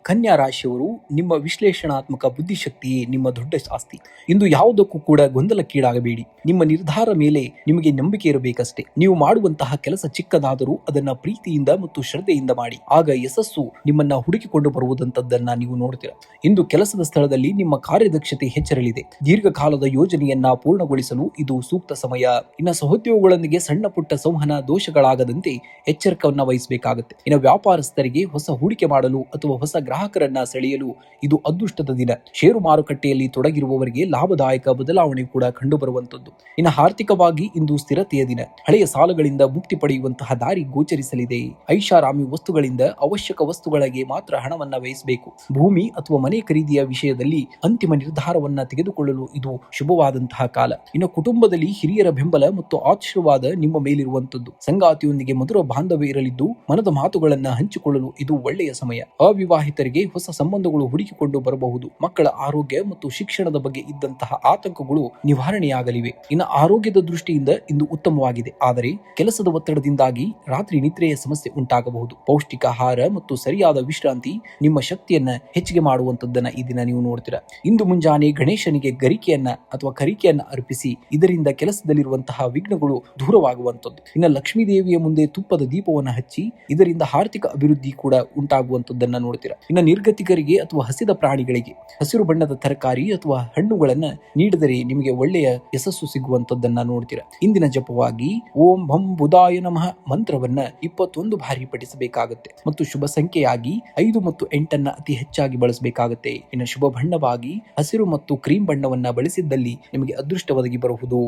ಕನ್ಯಾ ರಾಶಿಯವರು ನಿಮ್ಮ ವಿಶ್ಲೇಷಣಾತ್ಮಕ ಬುದ್ಧಿಶಕ್ತಿಯೇ ನಿಮ್ಮ ದೊಡ್ಡ ಆಸ್ತಿ. ಇಂದು ಯಾವುದಕ್ಕೂ ಕೂಡ ಗೊಂದಲಕ್ಕೀಡಾಗಬೇಡಿ. ನಿಮ್ಮ ನಿರ್ಧಾರ ಮೇಲೆ ನಿಮಗೆ ನಂಬಿಕೆ ಇರಬೇಕಷ್ಟೇ. ನೀವು ಮಾಡುವಂತಹ ಕೆಲಸ ಚಿಕ್ಕದಾದರೂ ಅದನ್ನ ಪ್ರೀತಿಯಿಂದ ಮತ್ತು ಶ್ರದ್ಧೆಯಿಂದ ಮಾಡಿ. ಆಗ ಯಶಸ್ಸು ನಿಮ್ಮನ್ನ ಹುಡುಕಿಕೊಂಡು ಬರುವುದಂತದ್ದನ್ನ ನೀವು ನೋಡ್ತೀರಾ. ಇಂದು ಕೆಲಸದ ಸ್ಥಳದಲ್ಲಿ ನಿಮ್ಮ ಕಾರ್ಯದಕ್ಷತೆ ಹೆಚ್ಚರಲಿದೆ. ದೀರ್ಘಕಾಲದ ಯೋಜನೆಯನ್ನ ಪೂರ್ಣಗೊಳಿಸಲು ಇದು ಸೂಕ್ತ ಸಮಯ. ಇನ್ನು ಸಹೋದ್ಯೋಗಿಗಳೊಂದಿಗೆ ಸಣ್ಣ ಪುಟ್ಟ ಸಂವಹನ ದೋಷಗಳಾಗದಂತೆ ಎಚ್ಚರಿಕೆಯನ್ನ ವಹಿಸಬೇಕಾಗುತ್ತೆ. ಇನ್ನು ವ್ಯಾಪಾರಸ್ಥರಿಗೆ ಹೊಸ ಹೂಡಿಕೆ ಮಾಡಲು ಅಥವಾ ಹೊಸ ಗ್ರಾಹಕರನ್ನ ಸೆಳೆಯಲು ಇದು ಅದೃಷ್ಟದ ದಿನ. ಷೇರು ಮಾರುಕಟ್ಟೆಯಲ್ಲಿ ತೊಡಗಿರುವವರಿಗೆ ಲಾಭದಾಯಕ ಬದಲಾವಣೆ ಕೂಡ ಕಂಡುಬರುವಂತದ್ದು. ಇನ್ನು ಆರ್ಥಿಕವಾಗಿ ಇಂದು ಸ್ಥಿರತೆಯ ದಿನ. ಹಳೆಯ ಸಾಲಗಳಿಂದ ಮುಕ್ತಿ ಪಡೆಯುವಂತಹ ದಾರಿ ಗೋಚರಿಸಲಿದೆ. ಐಷಾರಾಮಿ ವಸ್ತುಗಳಿಂದ ಅವಶ್ಯಕ ವಸ್ತುಗಳಿಗೆ ಮಾತ್ರ ಹಣವನ್ನ ವ್ಯಯಿಸಬೇಕು. ಭೂಮಿ ಅಥವಾ ಮನೆ ಖರೀದಿಯ ವಿಷಯದಲ್ಲಿ ಅಂತಿಮ ನಿರ್ಧಾರವನ್ನ ತೆಗೆದುಕೊಳ್ಳಲು ಇದು ಶುಭವಾದಂತಹ ಕಾಲ. ಇನ್ನು ಕುಟುಂಬದಲ್ಲಿ ಹಿರಿಯರ ಬೆಂಬಲ ಮತ್ತು ಆಶೀರ್ವಾದ ನಿಮ್ಮ ಮೇಲಿರುವಂತದ್ದು. ಸಂಗಾತಿಯೊಂದಿಗೆ ಮಧುರ ಬಾಂಧವ್ಯ ಇರಲಿದ್ದು ಮನದ ಮಾತುಗಳನ್ನ ಹಂಚಿಕೊಳ್ಳಲು ಇದು ಒಳ್ಳೆಯ ಸಮಯ. ಅವಿವಾಹಿತರಿಗೆ ಹೊಸ ಸಂಬಂಧಗಳು ಹುಡುಕಿಕೊಂಡು ಬರಬಹುದು. ಮಕ್ಕಳ ಆರೋಗ್ಯ ಮತ್ತು ಶಿಕ್ಷಣದ ಬಗ್ಗೆ ಇದ್ದಂತಹ ಆತಂಕಗಳು ನಿವಾರಣೆಯಾಗಲಿವೆ. ಇನ್ನು ಆರೋಗ್ಯದ ದೃಷ್ಟಿಯಿಂದ ಇಂದು ಉತ್ತಮವಾಗಿದೆ. ಆದರೆ ಕೆಲಸದ ಒತ್ತಡದಿಂದಾಗಿ ರಾತ್ರಿ ನಿದ್ರೆಯ ಸಮಸ್ಯೆ ಉಂಟಾಗಬಹುದು. ಪೌಷ್ಟಿಕ ಆಹಾರ ಮತ್ತು ಸರಿಯಾದ ವಿಶ್ರಾಂತಿ ನಿಮ್ಮ ಶಕ್ತಿಯನ್ನ ಹೆಚ್ಚಿಗೆ ಮಾಡುವಂತದ್ದನ್ನ ಈ ದಿನ ನೀವು ನೋಡ್ತೀರಾ. ಇಂದು ಮುಂಜಾನೆ ಗಣೇಶನಿಗೆ ಗರಿಕೆಯನ್ನ ಅಥವಾ ಕರಿಕೆಯನ್ನ ಅರ್ಪಿಸಿ. ಇದರಿಂದ ಕೆಲಸದಲ್ಲಿರುವಂತಹ ವಿಘ್ನಗಳು ದೂರವಾಗುವಂತದ್ದು. ಇನ್ನು ಲಕ್ಷ್ಮೀ ದೇವಿಯ ಮುಂದೆ ತುಪ್ಪದ ದೀಪವನ್ನು ಹಚ್ಚಿ. ಇದರಿಂದ ಆರ್ಥಿಕ ಅಭಿವೃದ್ಧಿ ಕೂಡ ಉಂಟಾಗುವಂತದ್ದನ್ನ ನೋಡ್ತೀರಾ. ಇನ್ನು ನಿರ್ಗತಿಕರಿಗೆ ಅಥವಾ ಹಸಿದ ಪ್ರಾಣಿಗಳಿಗೆ ಹಸಿರು ಬಣ್ಣದ ತರಕಾರಿ ಅಥವಾ ಹಣ್ಣುಗಳನ್ನ ನೀಡಿದರೆ ನಿಮಗೆ ಒಳ್ಳೆಯ ಯಶಸ್ಸು ಸಿಗುವಂತದ್ದನ್ನ ನೋಡ್ತೀರಾ. ಇಂದಿನ ಜಪವಾಗಿ ಓಂ ಭಂ ಬುಧಾಯ ನಮಃ ಮಂತ್ರವನ್ನ 21 ಬಾರಿ ಪಠಿಸಬೇಕಾಗುತ್ತೆ. ಮತ್ತು ಶುಭ ಸಂಖ್ಯೆಯಾಗಿ 5 ಮತ್ತು 8 ಅತಿ ಹೆಚ್ಚಾಗಿ ಬಳಸಬೇಕಾಗುತ್ತೆ. ಇನ್ನು ಶುಭ ಬಣ್ಣವಾಗಿ ಹಸಿರು ಮತ್ತು ಕ್ರೀಮ್ ಬಣ್ಣವನ್ನ ಬಳಸಿದ್ದಲ್ಲಿ ನಿಮಗೆ ಅದೃಷ್ಟ ಒದಗಿ ಬರುವುದು.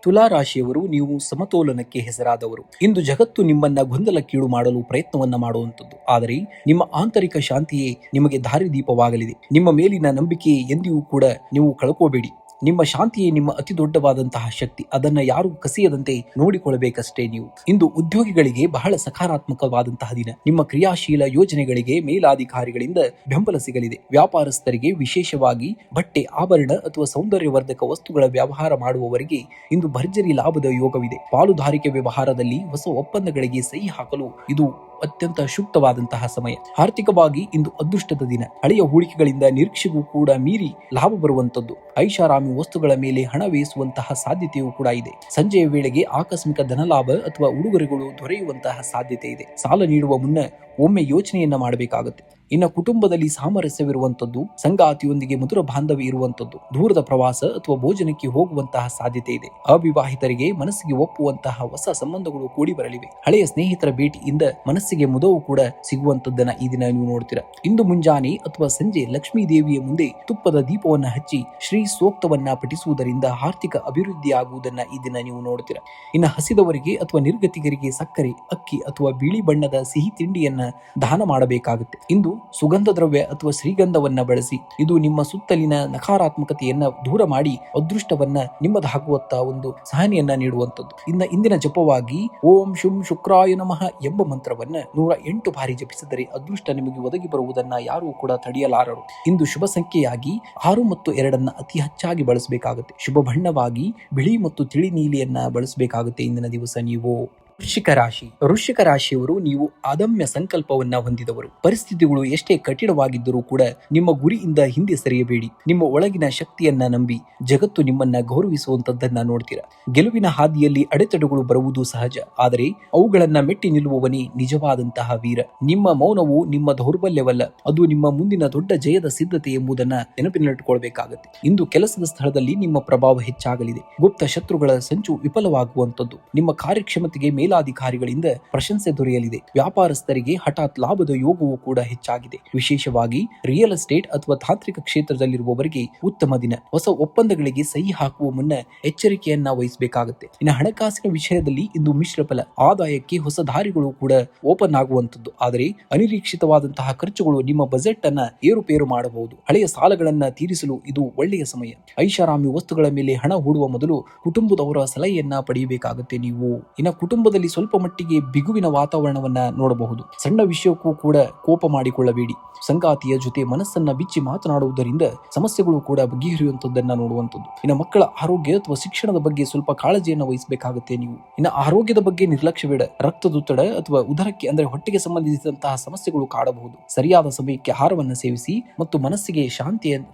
ತುಲಾ ರಾಶಿಯವರು ನೀವು ಸಮತೋಲನಕ್ಕೆ ಹೆಸರಾದವರು. ಇಂದು ಜಗತ್ತು ನಿಮ್ಮನ್ನ ಗೊಂದಲಕ್ಕೀಡು ಮಾಡಲು ಪ್ರಯತ್ನವನ್ನ ಮಾಡುವಂತದ್ದು. ಆದರೆ ನಿಮ್ಮ ಆಂತರಿಕ ಶಾಂತಿಯೇ ನಿಮಗೆ ದಾರಿದೀಪವಾಗಲಿದೆ. ನಿಮ್ಮ ಮೇಲಿನ ನಂಬಿಕೆ ಎಂದಿಗೂ ಕೂಡ ನೀವು ಕಳ್ಕೋಬೇಡಿ. ನಿಮ್ಮ ಶಾಂತಿಯೇ ನಿಮ್ಮ ಅತಿ ದೊಡ್ಡವಾದಂತಹ ಶಕ್ತಿ. ಅದನ್ನ ಯಾರು ಕಸಿಯದಂತೆ ನೋಡಿಕೊಳ್ಳಬೇಕಷ್ಟೇ ನೀವು. ಇಂದು ಉದ್ಯೋಗಿಗಳಿಗೆ ಬಹಳ ಸಕಾರಾತ್ಮಕವಾದಂತಹ ದಿನ. ನಿಮ್ಮ ಕ್ರಿಯಾಶೀಲ ಯೋಜನೆಗಳಿಗೆ ಮೇಲಾಧಿಕಾರಿಗಳಿಂದ ಬೆಂಬಲ ಸಿಗಲಿದೆ. ವ್ಯಾಪಾರಸ್ಥರಿಗೆ ವಿಶೇಷವಾಗಿ ಬಟ್ಟೆ, ಆಭರಣ ಅಥವಾ ಸೌಂದರ್ಯವರ್ಧಕ ವಸ್ತುಗಳ ವ್ಯವಹಾರ ಮಾಡುವವರಿಗೆ ಇಂದು ಭರ್ಜರಿ ಲಾಭದ ಯೋಗವಿದೆ. ಪಾಲುದಾರಿಕೆ ವ್ಯವಹಾರದಲ್ಲಿ ಹೊಸ ಒಪ್ಪಂದಗಳಿಗೆ ಸಹಿ ಹಾಕಲು ಇದು ಅತ್ಯಂತ ಸೂಕ್ತವಾದಂತಹ ಸಮಯ. ಆರ್ಥಿಕವಾಗಿ ಇಂದು ಅದೃಷ್ಟದ ದಿನ. ಹಳೆಯ ಹೂಡಿಕೆಗಳಿಂದ ನಿರೀಕ್ಷೆಗೂ ಕೂಡ ಮೀರಿ ಲಾಭ ಬರುವಂತದ್ದು. ಐಷಾರಾಮಿ ವಸ್ತುಗಳ ಮೇಲೆ ಹಣ ವ್ಯಯಿಸುವಂತಹ ಸಾಧ್ಯತೆಯೂ ಕೂಡ ಇದೆ. ಸಂಜೆಯ ವೇಳೆಗೆ ಆಕಸ್ಮಿಕ ಧನಲಾಭ ಅಥವಾ ಉಡುಗೊರೆಗಳು ದೊರೆಯುವಂತಹ ಸಾಧ್ಯತೆ ಇದೆ. ಸಾಲ ನೀಡುವ ಮುನ್ನ ಒಮ್ಮೆ ಯೋಚನೆಯನ್ನ ಮಾಡಬೇಕಾಗುತ್ತೆ. ಇನ್ನು ಕುಟುಂಬದಲ್ಲಿ ಸಾಮರಸ್ಯವಿರುವಂತದ್ದು. ಸಂಗಾತಿಯೊಂದಿಗೆ ಮಧುರ ಬಾಂಧವ್ಯ ಇರುವಂತದ್ದು. ದೂರದ ಪ್ರವಾಸ ಅಥವಾ ಭೋಜನಕ್ಕೆ ಹೋಗುವಂತಹ ಸಾಧ್ಯತೆ ಇದೆ. ಅವಿವಾಹಿತರಿಗೆ ಮನಸ್ಸಿಗೆ ಒಪ್ಪುವಂತಹ ಹೊಸ ಸಂಬಂಧಗಳು ಕೂಡಿ ಬರಲಿವೆ. ಹಳೆಯ ಸ್ನೇಹಿತರ ಭೇಟಿಯಿಂದ ಮನಸ್ಸಿಗೆ ಮುದವು ಕೂಡ ಸಿಗುವಂತದ್ದನ್ನ ಈ ದಿನ ನೀವು ನೋಡ್ತೀರಾ. ಇಂದು ಮುಂಜಾನೆ ಅಥವಾ ಸಂಜೆ ಲಕ್ಷ್ಮೀ ದೇವಿಯ ಮುಂದೆ ತುಪ್ಪದ ದೀಪವನ್ನ ಹಚ್ಚಿ ಶ್ರೀ ಸೂಕ್ತವನ್ನ ಪಠಿಸುವುದರಿಂದ ಆರ್ಥಿಕ ಅಭಿವೃದ್ಧಿ ಆಗುವುದನ್ನ ಈ ದಿನ ನೀವು ನೋಡ್ತೀರಾ. ಇನ್ನು ಹಸಿದವರಿಗೆ ಅಥವಾ ನಿರ್ಗತಿಕರಿಗೆ ಸಕ್ಕರೆ, ಅಕ್ಕಿ ಅಥವಾ ಬಿಳಿ ಬಣ್ಣದ ಸಿಹಿ ತಿಂಡಿಯನ್ನ ದಾನ ಮಾಡಬೇಕಾಗುತ್ತೆ. ಇಂದು ಸುಗಂಧ ದ್ರವ್ಯ ಅಥವಾ ಶ್ರೀಗಂಧವನ್ನ ಬಳಸಿ. ಇದು ನಿಮ್ಮ ಸುತ್ತಲಿನ ನಕಾರಾತ್ಮಕತೆಯನ್ನ ದೂರ ಮಾಡಿ ಅದೃಷ್ಟವನ್ನ ನಿಮ್ಮದಾಗುವತ್ತ ಒಂದು ಸಹನೆಯನ್ನ ನೀಡುವಂತದ್ದು. ಇಂದಿನ ಜಪವಾಗಿ ಓಂ ಶುಂ ಶುಕ್ರಾಯ ನಮಃ ಎಂಬ ಮಂತ್ರವನ್ನ 108 ಬಾರಿ ಜಪಿಸಿದರೆ ಅದೃಷ್ಟ ನಿಮಗೆ ಒದಗಿ ಬರುವುದನ್ನ ಯಾರೂ ಕೂಡ ತಡೆಯಲಾರರು. ಇಂದು ಶುಭ ಸಂಖ್ಯೆಯಾಗಿ 6 ಮತ್ತು 2 ಅತಿ ಹೆಚ್ಚಾಗಿ ಬಳಸಬೇಕಾಗುತ್ತೆ. ಶುಭ ಬಣ್ಣವಾಗಿ ಬಿಳಿ ಮತ್ತು ತಿಳಿ ನೀಲಿಯನ್ನ ಬಳಸಬೇಕಾಗುತ್ತೆ. ಇಂದಿನ ದಿವಸ ನೀವು ವೃಶ್ಚಿಕ ರಾಶಿಯವರು ನೀವು ಅದಮ್ಯ ಸಂಕಲ್ಪವನ್ನ ಹೊಂದಿದವರು. ಪರಿಸ್ಥಿತಿಗಳು ಎಷ್ಟೇ ಕಠಿಣವಾಗಿದ್ದರೂ ಕೂಡ ನಿಮ್ಮ ಗುರಿಯಿಂದ ಹಿಂದೆ ಸರಿಯಬೇಡಿ. ನಿಮ್ಮ ಒಳಗಿನ ಶಕ್ತಿಯನ್ನ ನಂಬಿ ಜಗತ್ತು ನಿಮ್ಮನ್ನ ಗೌರವಿಸುವಂತದ್ದನ್ನ ನೋಡ್ತೀರಾ. ಗೆಲುವಿನ ಹಾದಿಯಲ್ಲಿ ಅಡೆತಡೆಗಳು ಬರುವುದು ಸಹಜ. ಆದರೆ ಅವುಗಳನ್ನ ಮೆಟ್ಟಿ ನಿಲ್ಲುವವನೇ ನಿಜವಾದಂತಹ ವೀರ. ನಿಮ್ಮ ಮೌನವು ನಿಮ್ಮ ದೌರ್ಬಲ್ಯವಲ್ಲ, ಅದು ನಿಮ್ಮ ಮುಂದಿನ ದೊಡ್ಡ ಜಯದ ಸಿದ್ಧತೆ ಎಂಬುದನ್ನ ನೆನಪಿನಲ್ಲಿಟ್ಟುಕೊಳ್ಬೇಕಾಗತ್ತೆ. ಇಂದು ಕೆಲಸದ ಸ್ಥಳದಲ್ಲಿ ನಿಮ್ಮ ಪ್ರಭಾವ ಹೆಚ್ಚಾಗಲಿದೆ. ಗುಪ್ತ ಶತ್ರುಗಳ ಸಂಚು ವಿಫಲವಾಗುವಂತದ್ದು. ನಿಮ್ಮ ಕಾರ್ಯಕ್ಷಮತೆಗೆ ಮೇಲಾಧಿಕಾರಿಗಳಿಂದ ಪ್ರಶಂಸೆ ದೊರೆಯಲಿದೆ. ವ್ಯಾಪಾರಸ್ಥರಿಗೆ ಹಠಾತ್ ಲಾಭದ ಯೋಗವೂ ಕೂಡ ಹೆಚ್ಚಾಗಿದೆ. ವಿಶೇಷವಾಗಿ ರಿಯಲ್ ಎಸ್ಟೇಟ್ ಅಥವಾ ತಾಂತ್ರಿಕ ಕ್ಷೇತ್ರದಲ್ಲಿರುವವರಿಗೆ ಉತ್ತಮ ದಿನ. ಹೊಸ ಒಪ್ಪಂದಗಳಿಗೆ ಸಹಿ ಹಾಕುವ ಮುನ್ನ ಎಚ್ಚರಿಕೆಯನ್ನ ವಹಿಸಬೇಕಾಗುತ್ತೆ. ಇನ್ನು ಹಣಕಾಸಿನ ವಿಷಯದಲ್ಲಿ ಇಂದು ಮಿಶ್ರ ಫಲ. ಆದಾಯಕ್ಕೆ ಹೊಸ ದಾರಿಗಳು ಕೂಡ ಓಪನ್ ಆಗುವಂತದ್ದು. ಆದರೆ ಅನಿರೀಕ್ಷಿತವಾದಂತಹ ಖರ್ಚುಗಳು ನಿಮ್ಮ ಬಜೆಟ್ ಅನ್ನ ಏರುಪೇರು ಮಾಡಬಹುದು. ಹಳೆಯ ಸಾಲಗಳನ್ನ ತೀರಿಸಲು ಇದು ಒಳ್ಳೆಯ ಸಮಯ. ಐಷಾರಾಮಿ ವಸ್ತುಗಳ ಮೇಲೆ ಹಣ ಹೂಡುವ ಮೊದಲು ಕುಟುಂಬದವರ ಸಲಹೆಯನ್ನ ಪಡೆಯಬೇಕಾಗುತ್ತೆ. ನೀವು ಇನ್ನು ಕುಟುಂಬದಲ್ಲಿ ಸ್ವಲ್ಪ ಮಟ್ಟಿಗೆ ಬಿಗುವಿನ ವಾತಾವರಣವನ್ನ ನೋಡಬಹುದು. ಸಣ್ಣ ವಿಷಯಕ್ಕೂ ಕೂಡ ಕೋಪ ಮಾಡಿಕೊಳ್ಳಬೇಡಿ. ಸಂಗಾತಿಯ ಜೊತೆ ಮನಸ್ಸನ್ನ ಬಿಚ್ಚಿ ಮಾತನಾಡುವುದರಿಂದ ಸಮಸ್ಯೆಗಳು ಕೂಡ ಬಗೆಹರಿಯುವಂತದ್ದನ್ನ ನೋಡುವಂಥದ್ದು. ಇನ್ನು ಮಕ್ಕಳ ಆರೋಗ್ಯ ಅಥವಾ ಶಿಕ್ಷಣದ ಬಗ್ಗೆ ಸ್ವಲ್ಪ ಕಾಳಜಿಯನ್ನು ವಹಿಸಬೇಕಾಗುತ್ತೆ. ನೀವು ಇನ್ನು ಆರೋಗ್ಯದ ಬಗ್ಗೆ ನಿರ್ಲಕ್ಷ್ಯಬೇಡ. ರಕ್ತದೊತ್ತಡ ಅಥವಾ ಉದರಕ್ಕೆ ಅಂದ್ರೆ ಹೊಟ್ಟೆಗೆ ಸಂಬಂಧಿಸಿದಂತಹ ಸಮಸ್ಯೆಗಳು ಕಾಡಬಹುದು. ಸರಿಯಾದ ಸಮಯಕ್ಕೆ ಆಹಾರವನ್ನು ಸೇವಿಸಿ ಮತ್ತು ಮನಸ್ಸಿಗೆ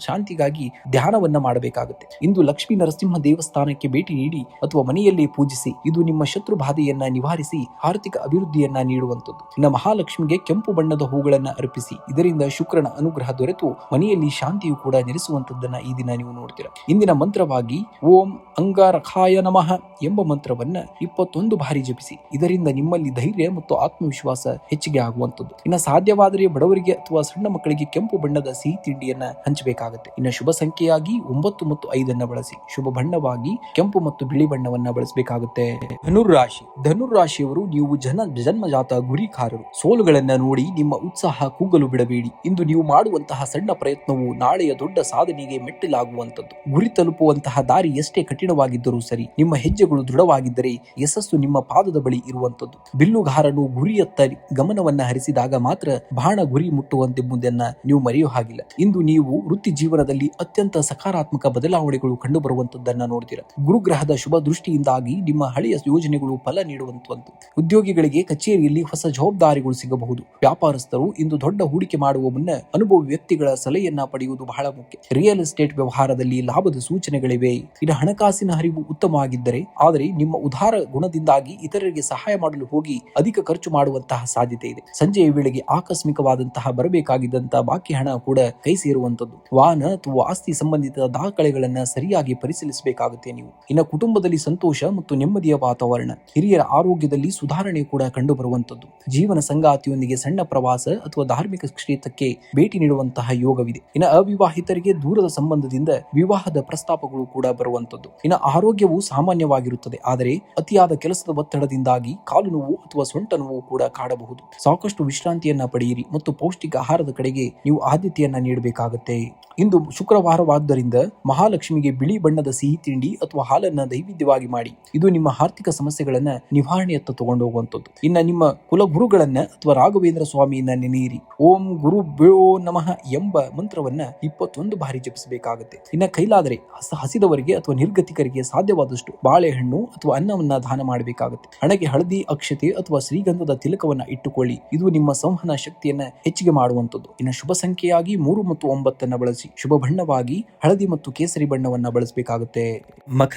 ಶಾಂತಿಗಾಗಿ ಧ್ಯಾನವನ್ನ ಮಾಡಬೇಕಾಗುತ್ತೆ. ಇಂದು ಲಕ್ಷ್ಮೀ ನರಸಿಂಹ ದೇವಸ್ಥಾನಕ್ಕೆ ಭೇಟಿ ನೀಡಿ ಅಥವಾ ಮನೆಯಲ್ಲೇ ಪೂಜಿಸಿ. ಇದು ನಿಮ್ಮ ಶತ್ರು ಬಾಧೆಯನ್ನ ನಿವಾರಿಸಿ ಆರ್ಥಿಕ ಅಭಿವೃದ್ಧಿಯನ್ನ ನೀಡುವಂಥದ್ದು. ಇನ್ನು ಮಹಾಲಕ್ಷ್ಮಿಗೆ ಕೆಂಪು ಬಣ್ಣದ ಹೂಗಳನ್ನ ಅರ್ಪಿಸಿ. ಇದರಿಂದ ಶುಕ್ರನ ಅನುಗ್ರಹ ದೊರೆತು ಮನೆಯಲ್ಲಿ ಶಾಂತಿಯು ಕೂಡ ನೆಲೆಸುವಂತದ್ದನ್ನ ಈ ದಿನ ನೀವು ನೋಡ್ತೀರಾ. ಇಂದಿನ ಮಂತ್ರವಾಗಿ ಓಂ ಅಂಗಾರಕಾಯ ನಮಃ ಎಂಬ ಮಂತ್ರವನ್ನ 21 ಬಾರಿ ಜಪಿಸಿ. ಇದರಿಂದ ನಿಮ್ಮಲ್ಲಿ ಧೈರ್ಯ ಮತ್ತು ಆತ್ಮವಿಶ್ವಾಸ ಹೆಚ್ಚಿಗೆ ಆಗುವಂತದ್ದು. ಇನ್ನು ಸಾಧ್ಯವಾದರೆ ಬಡವರಿಗೆ ಅಥವಾ ಸಣ್ಣ ಮಕ್ಕಳಿಗೆ ಕೆಂಪು ಬಣ್ಣದ ಸಿಹಿ ತಿಂಡಿಯನ್ನ ಹಂಚಬೇಕಾಗುತ್ತೆ. ಇನ್ನು ಶುಭ ಸಂಖ್ಯೆಯಾಗಿ 9 ಮತ್ತು 5 ಬಳಸಿ. ಶುಭ ಬಣ್ಣವಾಗಿ ಕೆಂಪು ಮತ್ತು ಬಿಳಿ ಬಣ್ಣವನ್ನ ಬಳಸಬೇಕಾಗುತ್ತೆ. ಧನುರಾಶಿಯವರು ನೀವು ಜನ್ಮಜಾತ ಗುರಿಕಾರರು. ಸೋಲುಗಳನ್ನ ನೋಡಿ ನಿಮ್ಮ ಉತ್ಸಾಹ ಕೂಗಲು ಬಿಡಬೇಡಿ. ಇಂದು ನೀವು ಮಾಡುವಂತಹ ಸಣ್ಣ ಪ್ರಯತ್ನವು ನಾಳೆಯ ದೊಡ್ಡ ಸಾಧನೆಗೆ ಮೆಟ್ಟಿಲಾಗುವಂತದ್ದು. ಗುರಿ ತಲುಪುವಂತಹ ದಾರಿ ಎಷ್ಟೇ ಕಠಿಣವಾಗಿದ್ದರೂ ಸರಿ, ನಿಮ್ಮ ಹೆಜ್ಜೆಗಳು ದೃಢವಾಗಿದ್ದರೆ ಯಶಸ್ಸು ನಿಮ್ಮ ಪಾದದ ಬಳಿ ಇರುವಂತದ್ದು. ಬಿಲ್ಲುಗಾರನು ಗುರಿಯತ್ತ ಗಮನವನ್ನ ಹರಿಸಿದಾಗ ಮಾತ್ರ ಬಾಣ ಗುರಿ ಮುಟ್ಟುವಂತೆಂಬುದನ್ನ ನೀವು ಮರೆಯೋ ಹಾಗಿಲ್ಲ. ಇಂದು ನೀವು ವೃತ್ತಿ ಜೀವನದಲ್ಲಿ ಅತ್ಯಂತ ಸಕಾರಾತ್ಮಕ ಬದಲಾವಣೆಗಳು ಕಂಡು ಬರುವಂತದ್ದನ್ನ ನೋಡ್ತೀರಾ. ಗುರುಗ್ರಹದ ಶುಭ ದೃಷ್ಟಿಯಿಂದಾಗಿ ನಿಮ್ಮ ಹಳೆಯ ಯೋಜನೆಗಳು ಫಲ ನೀಡುವಂತದ್ದು. ಉದ್ಯೋಗಿಗಳಿಗೆ ಕಚೇರಿಯಲ್ಲಿ ಹೊಸ ಜವಾಬ್ದಾರಿಗಳು ಸಿಗಬಹುದು. ವ್ಯಾಪಾರಸ್ಥರು ಇಂದು ದೊಡ್ಡ ಹೂಡಿಕೆ ಮಾಡುವ ಮುನ್ನ ಅನುಭವಿ ವ್ಯಕ್ತಿಗಳ ಸಲಹೆಯನ್ನ ಪಡೆಯುವುದು ಬಹಳ ಮುಖ್ಯ. ರಿಯಲ್ ಎಸ್ಟೇಟ್ ವ್ಯವಹಾರದಲ್ಲಿ ಲಾಭದ ಸೂಚನೆಗಳಿವೆ. ಇನ್ನು ಹಣಕಾಸಿನ ಹರಿವು ಉತ್ತಮವಾಗಿದ್ದರೆ, ಆದರೆ ನಿಮ್ಮ ಉದಾರ ಗುಣದಿಂದಾಗಿ ಇತರರಿಗೆ ಸಹಾಯ ಮಾಡಲು ಹೋಗಿ ಅಧಿಕ ಖರ್ಚು ಮಾಡುವಂತಹ ಸಾಧ್ಯತೆ ಇದೆ. ಸಂಜೆಯ ವೇಳೆಗೆ ಆಕಸ್ಮಿಕವಾದಂತಹ ಬರಬೇಕಾಗಿದ್ದಂತಹ ಬಾಕಿ ಹಣ ಕೂಡ ಕೈ ಸೇರುವಂತದ್ದು. ವಾಹನ ಅಥವಾ ಆಸ್ತಿ ಸಂಬಂಧಿತ ದಾಖಲೆಗಳನ್ನ ಸರಿಯಾಗಿ ಪರಿಶೀಲಿಸಬೇಕಾಗುತ್ತೆ ನೀವು. ಇನ್ನು ಕುಟುಂಬದಲ್ಲಿ ಸಂತೋಷ ಮತ್ತು ನೆಮ್ಮದಿಯ ವಾತಾವರಣ. ಹಿರಿಯರ ಆರೋಗ್ಯದಲ್ಲಿ ಸುಧಾರಣೆ ಕೂಡ ಕಂಡು ಬರುವಂತದ್ದು. ಜೀವನ ಸಂಗಾತಿಯೊಂದಿಗೆ ಸಣ್ಣ ಪ್ರವಾಸ ಅಥವಾ ಧಾರ್ಮಿಕ ಕ್ಷೇತ್ರಕ್ಕೆ ಭೇಟಿ ನೀಡುವಂತಹ ಯೋಗವಿದೆ. ಇನ್ನು ಅವಿವಾಹಿತರಿಗೆ ದೂರದ ಸಂಬಂಧದಿಂದ ವಿವಾಹದ ಪ್ರಸ್ತಾಪಗಳು ಕೂಡ ಬರುವಂತದ್ದು. ಇನ್ನು ಆರೋಗ್ಯವು ಸಾಮಾನ್ಯವಾಗಿರುತ್ತದೆ, ಆದರೆ ಅತಿಯಾದ ಕೆಲಸದ ಒತ್ತಡದಿಂದಾಗಿ ಕಾಲು ನೋವು ಅಥವಾ ಸೊಂಟ ನೋವು ಕೂಡ ಕಾಡಬಹುದು. ಸಾಕಷ್ಟು ವಿಶ್ರಾಂತಿಯನ್ನ ಪಡೆಯಿರಿ ಮತ್ತು ಪೌಷ್ಟಿಕ ಆಹಾರದ ಕಡೆಗೆ ನೀವು ಆದ್ಯತೆಯನ್ನ ನೀಡಬೇಕಾಗುತ್ತೆ. ಇಂದು ಶುಕ್ರವಾರವಾದ್ದರಿಂದ ಮಹಾಲಕ್ಷ್ಮಿಗೆ ಬಿಳಿ ಬಣ್ಣದ ಸಿಹಿ ತಿಂಡಿ ಅಥವಾ ಹಾಲನ್ನ ನೈವೇದ್ಯವಾಗಿ ಮಾಡಿ. ಇದು ನಿಮ್ಮ ಆರ್ಥಿಕ ಸಮಸ್ಯೆಗಳನ್ನ ನಿವಾರಣೆಯತ್ತ ತಗೊಂಡು ಹೋಗುವಂಥದ್ದು. ಇನ್ನ ನಿಮ್ಮ ಕುಲಗುರುಗಳನ್ನ ಅಥವಾ ರಾಘವೇಂದ್ರ ಸ್ವಾಮಿಯನ್ನ ನೆನೆಯಿರಿ. ಓಂ ಗುರು ಭ್ಯೋ ನಮಃ ಎಂಬ ಮಂತ್ರವನ್ನ 21 ಬಾರಿ ಜಪಿಸಬೇಕಾಗುತ್ತೆ. ಇನ್ನ ಕೈಲಾದರೆ ಹಸಿದವರಿಗೆ ಅಥವಾ ನಿರ್ಗತಿಕರಿಗೆ ಸಾಧ್ಯವಾದಷ್ಟು ಬಾಳೆಹಣ್ಣು ಅಥವಾ ಅನ್ನವನ್ನ ದಾನ ಮಾಡಬೇಕಾಗುತ್ತೆ. ಹಣೆಗೆ ಹಳದಿ ಅಕ್ಷತೆ ಅಥವಾ ಶ್ರೀಗಂಧದ ತಿಲಕವನ್ನ ಇಟ್ಟುಕೊಳ್ಳಿ. ಇದು ನಿಮ್ಮ ಸಂವಹನ ಶಕ್ತಿಯನ್ನ ಹೆಚ್ಚಿಗೆ ಮಾಡುವಂಥದ್ದು. ಇನ್ನು ಶುಭ ಸಂಖ್ಯೆಯಾಗಿ 3 ಮತ್ತು 9 ಬಳಸಿ. ಶುಭ ಬಣ್ಣವಾಗಿ ಹಳದಿ ಮತ್ತು ಕೇಸರಿ ಬಣ್ಣವನ್ನ ಬಳಸಬೇಕಾಗುತ್ತೆ.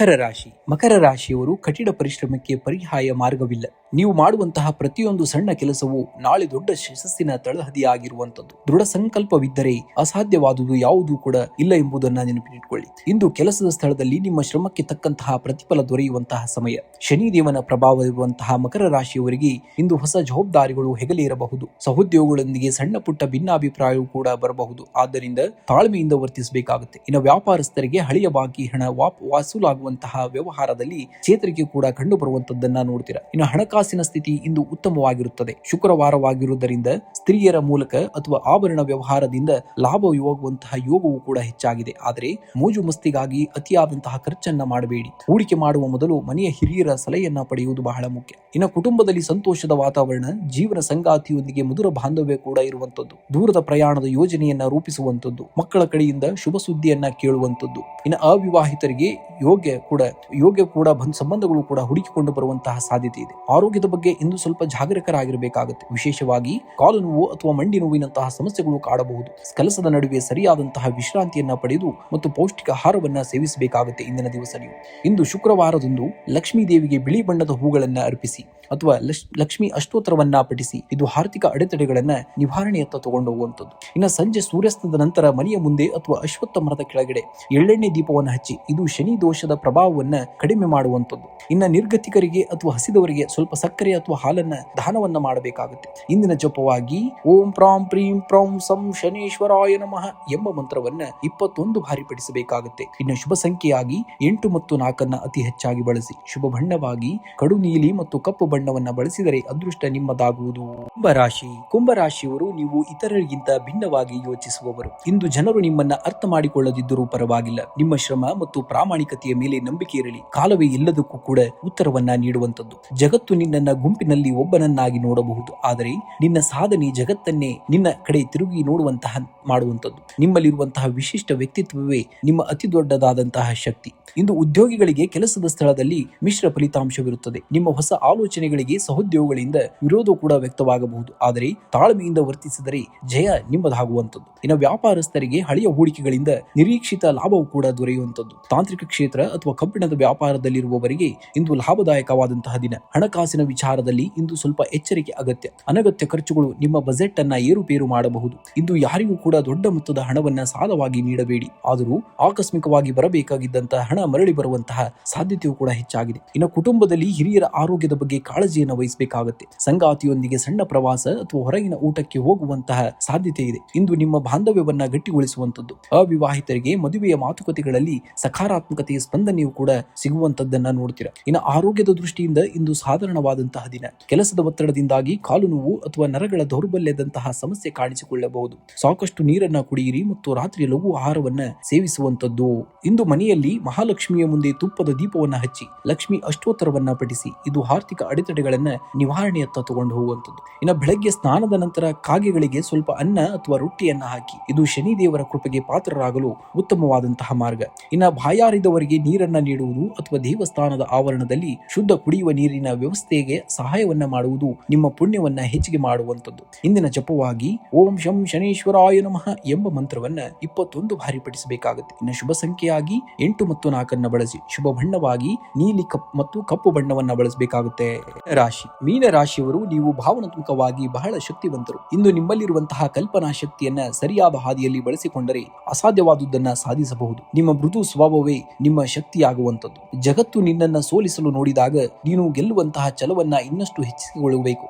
ಮಕರ ರಾಶಿಯವರು ಕಠಿಣ ಪರಿಶ್ರಮಕ್ಕೆ ಪರ್ಯಾಯ ಮಾರ್ಗವಿಲ್ಲ. ನೀವು ಮಾಡುವಂತಹ ಪ್ರತಿಯೊಂದು ಸಣ್ಣ ಕೆಲಸವು ನಾಳೆ ದೊಡ್ಡ ಯಶಸ್ಸಿನ ತಳಹದಿಯಾಗಿರುವಂತದ್ದು. ದೃಢ ಸಂಕಲ್ಪವಿದ್ದರೆ ಅಸಾಧ್ಯವಾದುದು ಯಾವುದೂ ಕೂಡ ಇಲ್ಲ ಎಂಬುದನ್ನ ನೆನಪಿಟ್ಟುಕೊಳ್ಳಿ. ಇಂದು ಕೆಲಸದ ಸ್ಥಳದಲ್ಲಿ ನಿಮ್ಮ ಶ್ರಮಕ್ಕೆ ತಕ್ಕಂತಹ ಪ್ರತಿಫಲ ದೊರೆಯುವಂತಹ ಸಮಯ. ಶನಿದೇವನ ಪ್ರಭಾವವಿರುವಂತಹ ಮಕರ ರಾಶಿಯವರಿಗೆ ಇಂದು ಹೊಸ ಜವಾಬ್ದಾರಿಗಳು ಹೆಗಲೇರಬಹುದು. ಸಹೋದ್ಯೋಗಿಗಳೊಂದಿಗೆ ಸಣ್ಣ ಪುಟ್ಟ ಭಿನ್ನಾಭಿಪ್ರಾಯವೂ ಕೂಡ ಬರಬಹುದು. ಆದ್ದರಿಂದ ತಾಳ್ಮೆಯಿಂದ ವರ್ತಿಸಬೇಕಾಗುತ್ತೆ. ಇನ್ನು ವ್ಯಾಪಾರಸ್ಥರಿಗೆ ಹಳೆಯ ಬಾಕಿ ಹಣ ವಸೂಲಾಗುವಂತಹ ವ್ಯವಹಾರದಲ್ಲಿ ಚೇತರಿಕೆ ಕೂಡ ಕಂಡು ಬರುವಂತದ್ದನ್ನ ನೋಡ್ತೀರಾ. ಇನ್ನು ಹಣಕಾಸಿನ ಸ್ಥಿತಿ ಇಂದು ಉತ್ತಮವಾಗಿರುತ್ತದೆ. ಶುಕ್ರವಾರವಾಗಿರುವುದರಿಂದ ಸ್ತ್ರೀಯರ ಮೂಲಕ ಅಥವಾ ಆಭರಣ ವ್ಯವಹಾರದಿಂದ ಲಾಭವಾಗುವಂತಹ ಯೋಗವೂ ಕೂಡ ಹೆಚ್ಚಾಗಿದೆ. ಆದರೆ ಮೋಜು ಮಸ್ತಿಗಾಗಿ ಅತಿಯಾದಂತಹ ಖರ್ಚನ್ನ ಮಾಡಬೇಡಿ. ಹೂಡಿಕೆ ಮಾಡುವ ಮೊದಲು ಮನೆಯ ಹಿರಿಯರ ಸಲಹೆಯನ್ನ ಪಡೆಯುವುದು ಬಹಳ ಮುಖ್ಯ. ಇನ್ನು ಕುಟುಂಬದಲ್ಲಿ ಸಂತೋಷದ ವಾತಾವರಣ, ಜೀವನ ಸಂಗಾತಿಯೊಂದಿಗೆ ಮಧುರ ಬಾಂಧವ್ಯ ಕೂಡ ಇರುವಂತದ್ದು. ದೂರದ ಪ್ರಯಾಣದ ಯೋಜನೆಯನ್ನ ರೂಪಿಸುವಂತದ್ದು. ಮಕ್ಕಳ ಕಡೆಯಿಂದ ಶುಭ ಸುದ್ದಿಯನ್ನ ಕೇಳುವಂತದ್ದು. ಇನ್ನು ಅವಿವಾಹಿತರಿಗೆ ಯೋಗ್ಯ ಕೂಡ ಸಂಬಂಧಗಳು ಕೂಡ ಹುಡುಕಿಕೊಂಡು ಬರುವಂತಹ ಸಾಧ್ಯತೆ ಇದೆ. ಆರೋಗ್ಯದ ಬಗ್ಗೆ ಇಂದು ಸ್ವಲ್ಪ ಜಾಗರೂಕರಾಗಿರಬೇಕಾಗುತ್ತೆ. ವಿಶೇಷವಾಗಿ ಕಾಲು ನೋವು ಅಥವಾ ಮಂಡಿ ನೋವಿನಂತಹ ಸಮಸ್ಯೆಗಳು ಕಾಡಬಹುದು. ಕೆಲಸದ ನಡುವೆ ಸರಿಯಾದಂತಹ ವಿಶ್ರಾಂತಿಯನ್ನ ಪಡೆದು ಮತ್ತು ಪೌಷ್ಟಿಕ ಆಹಾರವನ್ನ ಸೇವಿಸಬೇಕಾಗುತ್ತೆ. ಇಂದಿನ ದಿವಸ ನೀವು ಇಂದು ಶುಕ್ರವಾರದಂದು ಲಕ್ಷ್ಮೀ ದೇವಿಗೆ ಬಿಳಿ ಬಣ್ಣದ ಹೂಗಳನ್ನ ಅರ್ಪಿಸಿ ಅಥವಾ ಲಕ್ಷ್ಮಿ ಅಷ್ಟೋತ್ತರವನ್ನ ಪಠಿಸಿ. ಇದು ಆರ್ಥಿಕ ಅಡೆತಡೆಗಳನ್ನ ನಿವಾರಣೆಯತ್ತ ತಗೊಂಡು ಹೋಗುವಂಥದ್ದು. ಇನ್ನು ಸಂಜೆ ಸೂರ್ಯಾಸ್ತದ ನಂತರ ಮನೆಯ ಮುಂದೆ ಅಥವಾ ಅಶ್ವತ್ಥ ಮರದ ಕೆಳಗಡೆ ಎಳ್ಳೆಣ್ಣೆ ದೀಪವನ್ನು ಹಚ್ಚಿ. ಇದು ಶನಿ ದೋಷದ ಪ್ರಭಾವವನ್ನ ಕಡಿಮೆ ಮಾಡುವಂಥದ್ದು. ಇನ್ನ ನಿರ್ಗತಿಕರಿಗೆ ಅಥವಾ ಹಸಿದವರಿಗೆ ಸ್ವಲ್ಪ ಸಕ್ಕರೆ ಅಥವಾ ಹಾಲನ್ನ ದಾನವನ್ನ ಮಾಡಬೇಕಾಗುತ್ತೆ. ಇಂದಿನ ಜಪವಾಗಿ ಓಂ ಪ್ರಾಂ ಪ್ರೀಂ ಪ್ರೌಂ ಸಂ ಶನೇಶ್ವರಾಯ ನಮಃ ಎಂಬ ಮಂತ್ರವನ್ನ 21 ಬಾರಿ ಪಠಿಸಬೇಕಾಗುತ್ತೆ. ಇನ್ನು ಶುಭ ಸಂಖ್ಯೆಯಾಗಿ 8 ಮತ್ತು 4 ಅತಿ ಹೆಚ್ಚಾಗಿ ಬಳಸಿ. ಶುಭ ಬಣ್ಣವಾಗಿ ಕಡು ನೀಲಿ ಮತ್ತು ಕಪ್ಪು ಬಣ್ಣವನ್ನ ಬಳಸಿದರೆ ಅದೃಷ್ಟ ನಿಮ್ಮದಾಗುವುದು. ಕುಂಭರಾಶಿಯವರು ನೀವು ಇತರರಿಗಿಂತ ಭಿನ್ನವಾಗಿ ಯೋಚಿಸುವವರು. ಇಂದು ಜನರು ನಿಮ್ಮನ್ನ ಅರ್ಥ ಮಾಡಿಕೊಳ್ಳದಿದ್ದರೂ ಪರವಾಗಿಲ್ಲ, ನಿಮ್ಮ ಶ್ರಮ ಮತ್ತು ಪ್ರಾಮಾಣಿಕತೆಯ ಮೇಲೆ ನಂಬಿಕೆ ಇರಲಿ. ಕಾಲವೇ ಎಲ್ಲದಕ್ಕೂ ಕೂಡ ಉತ್ತರವನ್ನ ನೀಡುವಂತದ್ದು. ಜಗತ್ತು ನಿನ್ನನ್ನ ಗುಂಪಿನಲ್ಲಿ ಒಬ್ಬನನ್ನಾಗಿ ನೋಡಬಹುದು, ಆದರೆ ನಿನ್ನ ಸಾಧನೆ ಜಗತ್ತನ್ನೇ ನಿನ್ನ ಕಡೆ ತಿರುಗಿ ನೋಡುವಂತಹ ಮಾಡುವಂತದ್ದು. ನಿಮ್ಮಲ್ಲಿರುವಂತಹ ವಿಶಿಷ್ಟ ವ್ಯಕ್ತಿತ್ವವೇ ನಿಮ್ಮ ಅತಿ ದೊಡ್ಡದಾದಂತಹ ಶಕ್ತಿ. ಇಂದು ಉದ್ಯೋಗಿಗಳಿಗೆ ಕೆಲಸದ ಸ್ಥಳದಲ್ಲಿ ಮಿಶ್ರ ಫಲಿತಾಂಶವಿರುತ್ತದೆ. ನಿಮ್ಮ ಹೊಸ ಆಲೋಚನೆಗಳಿಗೆ ಸಹೋದ್ಯೋಗಿಗಳಿಂದ ವಿರೋಧ ಕೂಡ ವ್ಯಕ್ತವಾಗಬಹುದು, ಆದರೆ ತಾಳ್ಮೆಯಿಂದ ವರ್ತಿಸಿದರೆ ಜಯ ನಿಮ್ಮದಾಗುವಂಥದ್ದು. ಇನ್ನು ವ್ಯಾಪಾರಸ್ಥರಿಗೆ ಹಳೆಯ ಹೂಡಿಕೆಗಳಿಂದ ನಿರೀಕ್ಷಿತ ಲಾಭವೂ ಕೂಡ ದೊರೆಯುವಂಥದ್ದು. ತಾಂತ್ರಿಕ ಕ್ಷೇತ್ರ ಅಥವಾ ಕಬ್ಬಿಣದ ವ್ಯಾಪಾರದಲ್ಲಿರುವವರಿಗೆ ಇಂದು ಲಾಭದಾಯಕವಾದಂತಹ ದಿನ. ಹಣಕಾಸಿನ ವಿಚಾರದಲ್ಲಿ ಇಂದು ಸ್ವಲ್ಪ ಎಚ್ಚರಿಕೆ ಅಗತ್ಯ. ಅನಗತ್ಯ ಖರ್ಚುಗಳು ನಿಮ್ಮ ಬಜೆಟ್ ಅನ್ನ ಏರುಪೇರು ಮಾಡಬಹುದು. ಇಂದು ಯಾರಿಗೂ ಕೂಡ ದೊಡ್ಡ ಮೊತ್ತದ ಹಣವನ್ನ ಸಾಲವಾಗಿ ನೀಡಬೇಡಿ. ಆದರೂ ಆಕಸ್ಮಿಕವಾಗಿ ಬರಬೇಕಾಗಿದ್ದಂತಹ ಹಣ ಮರಳಿ ಬರುವಂತಹ ಸಾಧ್ಯತೆಯೂ ಕೂಡ ಹೆಚ್ಚಾಗಿದೆ. ಇನ್ನು ಕುಟುಂಬದಲ್ಲಿ ಹಿರಿಯರ ಆರೋಗ್ಯದ ಬಗ್ಗೆ ಕಾಳಜಿಯನ್ನು ವಹಿಸಬೇಕಾಗುತ್ತೆ. ಸಂಗಾತಿಯೊಂದಿಗೆ ಸಣ್ಣ ಪ್ರವಾಸ ಅಥವಾ ಹೊರಗಿನ ಊಟಕ್ಕೆ ಹೋಗುವಂತಹ ಸಾಧ್ಯತೆ ಇದೆ. ಇಂದು ನಿಮ್ಮ ಬಾಂಧವ್ಯವನ್ನ ಗಟ್ಟಿಗೊಳಿಸುವಂತದ್ದು. ಅವಿವಾಹಿತರಿಗೆ ಮದುವೆಯ ಮಾತುಕತೆಗಳಲ್ಲಿ ಸಕಾರಾತ್ಮಕತೆಯ ಸ್ಪಂದನೆಯೂ ಕೂಡ ಸಿಗುವಂತದ್ದನ್ನ ನೋಡ್ತೀರಾ. ಇನ್ನು ಆರೋಗ್ಯದ ದೃಷ್ಟಿಯಿಂದ ಇಂದು ಸಾಧಾರಣವಾದಂತಹ ದಿನ. ಕೆಲಸದ ಒತ್ತಡದಿಂದಾಗಿ ಕಾಲು ನೋವು ಅಥವಾ ನರಗಳ ದೌರ್ಬಲ್ಯದಂತಹ ಸಮಸ್ಯೆ ಕಾಣಿಸಿಕೊಳ್ಳಬಹುದು. ಸಾಕಷ್ಟು ನೀರನ್ನ ಕುಡಿಯಿರಿ ಮತ್ತು ರಾತ್ರಿ ಲಘು ಆಹಾರವನ್ನ ಸೇವಿಸುವಂತದ್ದು. ಇಂದು ಮನೆಯಲ್ಲಿ ಮಹಾಲಕ್ಷ್ಮಿಯ ಮುಂದೆ ತುಪ್ಪದ ದೀಪವನ್ನ ಹಚ್ಚಿ ಲಕ್ಷ್ಮಿ ಅಷ್ಟೋತ್ತರವನ್ನ ಪಠಿಸಿ. ಇದು ಆರ್ಥಿಕ ಅಡೆತಡೆಗಳನ್ನ ನಿವಾರಣೆಯತ್ತ ತಗೊಂಡು ಹೋಗುವಂತದ್ದು. ಇನ್ನು ಬೆಳಗ್ಗೆ ಸ್ನಾನದ ನಂತರ ಕಾಗೆಗಳಿಗೆ ಸ್ವಲ್ಪ ಅನ್ನ ಅಥವಾ ರೊಟ್ಟಿಯನ್ನ ಹಾಕಿ. ಇದು ಶನಿ ದೇವರ ಕೃಪೆಗೆ ಪಾತ್ರರಾಗಲು ಉತ್ತಮವಾದಂತಹ ಮಾರ್ಗ. ಇನ್ನು ಬಾಯಾರಿದವರಿಗೆ ನೀರನ್ನ ನೀಡುವುದು ಅಥವಾ ದೇವಸ್ಥಾನದ ಆವರಣದಲ್ಲಿ ಶುದ್ಧ ಕುಡಿಯುವ ನೀರಿನ ವ್ಯವಸ್ಥೆಗೆ ಸಹಾಯವನ್ನ ಮಾಡುವುದು ನಿಮ್ಮ ಪುಣ್ಯವನ್ನ ಹೆಚ್ಚಿಗೆ ಮಾಡುವಂತದ್ದು. ಇಂದಿನ ಜಪವಾಗಿ ಓಂ ಶಂ ಶನೇಶ್ವರಾಯ ನಮಃ ಎಂಬ ಮಂತ್ರವನ್ನ 21 ಬಾರಿ ಪಠಿಸಬೇಕಾಗುತ್ತೆ. ಇನ್ನು ಶುಭ ಸಂಖ್ಯೆಯಾಗಿ 8 ಮತ್ತು 4 ಬಳಸಿ. ಶುಭ ಬಣ್ಣವಾಗಿ ನೀಲಿ ಮತ್ತು ಕಪ್ಪು ಬಣ್ಣವನ್ನ ಬಳಸಬೇಕಾಗುತ್ತೆ. ಮೀನ ರಾಶಿಯವರು ನೀವು ಭಾವನಾತ್ಮಕವಾಗಿ ಬಹಳ ಶಕ್ತಿವಂತರು. ಇಂದು ನಿಮ್ಮಲ್ಲಿರುವಂತಹ ಕಲ್ಪನಾ ಶಕ್ತಿಯನ್ನ ಸರಿಯಾದ ಹಾದಿಯಲ್ಲಿ ಬಳಸಿಕೊಂಡರೆ ಅಸಾಧ್ಯವಾದುದನ್ನ ಸಾಧಿಸಬಹುದು. ನಿಮ್ಮ ಮೃದು ಸ್ವಭಾವವೇ ನಿಮ್ಮ ಶಕ್ತಿಯಾಗುವಂತದ್ದು. ಜಗತ್ತು ನಿನ್ನನ್ನ ಸೋಲಿಸಲು ನೋಡಿದಾಗ ನೀನು ಗೆಲ್ಲುವಂತಹ ಛಲವನ್ನ ಇನ್ನಷ್ಟು ಹೆಚ್ಚಿಸಿಕೊಳ್ಳಬೇಕು.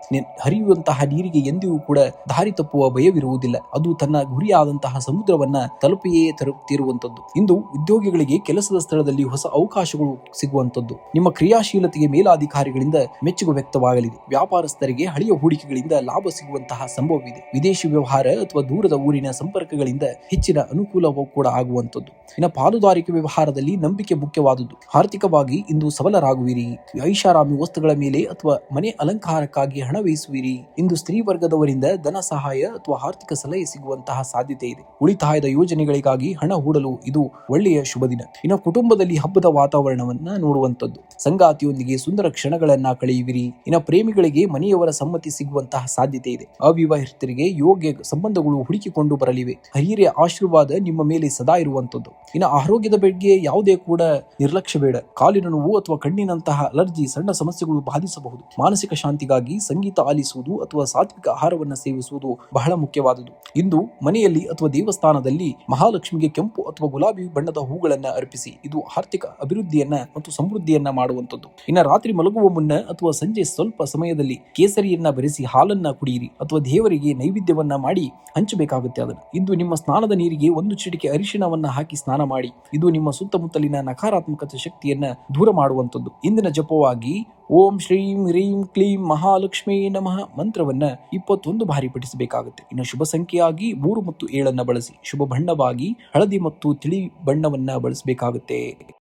ಹರಿಯುವಂತಹ ನೀರಿಗೆ ಎಂದಿಗೂ ಕೂಡ ದಾರಿ ತಪ್ಪುವ ಭಯವಿರುವುದಿಲ್ಲ. ಅದು ತನ್ನ ಗುರಿಯಾದಂತಹ ಸಮುದ್ರವನ್ನ ತಲುಪಿಯೇ ತರುತ್ತಿರುವಂತದ್ದು. ಇಂದು ಉದ್ಯೋಗಿಗಳಿಗೆ ಕೆಲಸದ ಸ್ಥಳದಲ್ಲಿ ಹೊಸ ಅವಕಾಶಗಳು ಸಿಗುವಂತದ್ದು. ನಿಮ್ಮ ಕ್ರಿಯಾಶೀಲತೆಗೆ ಮೇಲಾಧಿಕಾರಿಗಳಿಂದ ಮೆಚ್ಚುಗೆ ವ್ಯಕ್ತವಾಗಲಿದೆ. ವ್ಯಾಪಾರಸ್ಥರಿಗೆ ಹಳೆಯ ಹೂಡಿಕೆಗಳಿಂದ ಲಾಭ ಸಿಗುವಂತಹ ಸಂಭವವಿದೆ. ವಿದೇಶಿ ವ್ಯವಹಾರ ಅಥವಾ ದೂರದ ಊರಿನ ಸಂಪರ್ಕಗಳಿಂದ ಹೆಚ್ಚಿನ ಅನುಕೂಲವೂ ಕೂಡ ಆಗುವಂತದ್ದು. ಇನ್ನು ಪಾಲುದಾರಿಕೆ ವ್ಯವಹಾರದಲ್ಲಿ ನಂಬಿಕೆ ಮುಖ್ಯವಾದುದು. ಆರ್ಥಿಕವಾಗಿ ಇಂದು ಸಬಲರಾಗುವಿರಿ. ಐಷಾರಾಮಿ ವಸ್ತುಗಳ ಮೇಲೆ ಅಥವಾ ಮನೆ ಅಲಂಕಾರಕ್ಕಾಗಿ ಹಣ ವ್ಯಯಿಸುವಿರಿ. ಇಂದು ಸ್ತ್ರೀ ವರ್ಗದವರಿಂದ ಧನ ಸಹಾಯ ಅಥವಾ ಆರ್ಥಿಕ ಸಲಹೆ ಸಿಗುವಂತಹ ಸಾಧ್ಯತೆ ಇದೆ. ಉಳಿತಾಯದ ಯೋಜನೆಗಳಿಗಾಗಿ ಹಣ ಹೂಡಲು ಇದು ಒಳ್ಳೆಯ ಶುಭ ದಿನ. ಇನ್ನು ಕುಟುಂಬದಲ್ಲಿ ಹಬ್ಬದ ವಾತಾವರಣವನ್ನ ನೋಡುವಂತದ್ದು. ಸಂಗಾತಿಯೊಂದಿಗೆ ಸುಂದರ ಕ್ಷಣಗಳನ್ನ ಕಳೆಯುವಿರಿ. ಇನ್ನು ಪ್ರೇಮಿಗಳಿಗೆ ಮನೆಯವರ ಸಮ್ಮತಿ ಸಿಗುವಂತಹ ಸಾಧ್ಯತೆ ಇದೆ. ಅವಿವಾಹಿತರಿಗೆ ಯೋಗ್ಯ ಸಂಬಂಧಗಳು ಹುಡುಕಿಕೊಂಡು ಬರಲಿವೆ. ಹಿರಿಯರ ಆಶೀರ್ವಾದ ನಿಮ್ಮ ಮೇಲೆ ಸದಾ ಇರುವಂತದ್ದು. ಇನ್ನು ಆರೋಗ್ಯದ ಬಗ್ಗೆ ಯಾವುದೇ ಕೂಡ ನಿರ್ಲಕ್ಷ್ಯ ಬೇಡ. ಕಾಲಿನ ನೋವು ಅಥವಾ ಕಣ್ಣಿನಂತಹ ಅಲರ್ಜಿ ಸಣ್ಣ ಸಮಸ್ಯೆಗಳು ಬಾಧಿಸಬಹುದು. ಮಾನಸಿಕ ಶಾಂತಿಗಾಗಿ ಸಂಗೀತ ಆಲಿಸುವುದು ಅಥವಾ ಸಾತ್ವಿಕ ಆಹಾರವನ್ನು ಸೇವಿಸುವುದು ಬಹಳ ಮುಖ್ಯವಾದುದು. ಇಂದು ಮನೆಯಲ್ಲಿ ಅಥವಾ ದೇವಸ್ಥಾನದಲ್ಲಿ ಮಹಾಲಕ್ಷ್ಮಿಗೆ ಕೆಂಪು ಅಥವಾ ಗುಲಾಬಿ ಬಣ್ಣದ ಹೂಗಳನ್ನ ಅರ್ಪಿಸಿ. ಇದು ಆರ್ಥಿಕ ಅಭಿವೃದ್ಧಿಯನ್ನ ಮತ್ತು ಸಮೃದ್ಧಿಯನ್ನ ಮಾಡುವಂತದ್ದು. ಇನ್ನು ರಾತ್ರಿ ಮಲಗುವ ಮುನ್ನ ಅಥವಾ ಸಂಜೆ ಸ್ವಲ್ಪ ಸಮಯದಲ್ಲಿ ಕೇಸರಿಯನ್ನ ಬೆರೆಸಿ ಹಾಲನ್ನ ಕುಡಿಯಿರಿ ಅಥವಾ ದೇವರಿಗೆ ನೈವೇದ್ಯವನ್ನ ಮಾಡಿ ಹಂಚಬೇಕಾಗುತ್ತೆ ಅದನ್ನು. ಇಂದು ನಿಮ್ಮ ಸ್ನಾನದ ನೀರಿಗೆ 1 ಚಿಟಿಕೆ ಅರಿಶಿಣವನ್ನ ಹಾಕಿ ಸ್ನಾನ ಮಾಡಿ. ಇದು ನಿಮ್ಮ ಸುತ್ತಮುತ್ತಲಿನ ನಕಾರಾತ್ಮಕ ಶಕ್ತಿಯನ್ನ ದೂರ ಮಾಡುವಂತದ್ದು. ಇಂದಿನ ಜಪವಾಗಿ ಓಂ ಶ್ರೀಂ ಹ್ರೀಂ ಕ್ಲೀಂ ಮಹಾಲಕ್ಷ್ಮೀ ನಮಃ ಮಂತ್ರವನ್ನ 21 ಬಾರಿ ಪಠಿಸಬೇಕಾಗುತ್ತೆ. ಇನ್ನು ಶುಭ ಸಂಖ್ಯೆಯಾಗಿ 3 ಮತ್ತು 7 ಬಳಸಿ. ಶುಭ ಬಣ್ಣವಾಗಿ ಹಳದಿ ಮತ್ತು ತಿಳಿ ಬಣ್ಣವನ್ನ ಬಳಸಬೇಕಾಗುತ್ತೆ.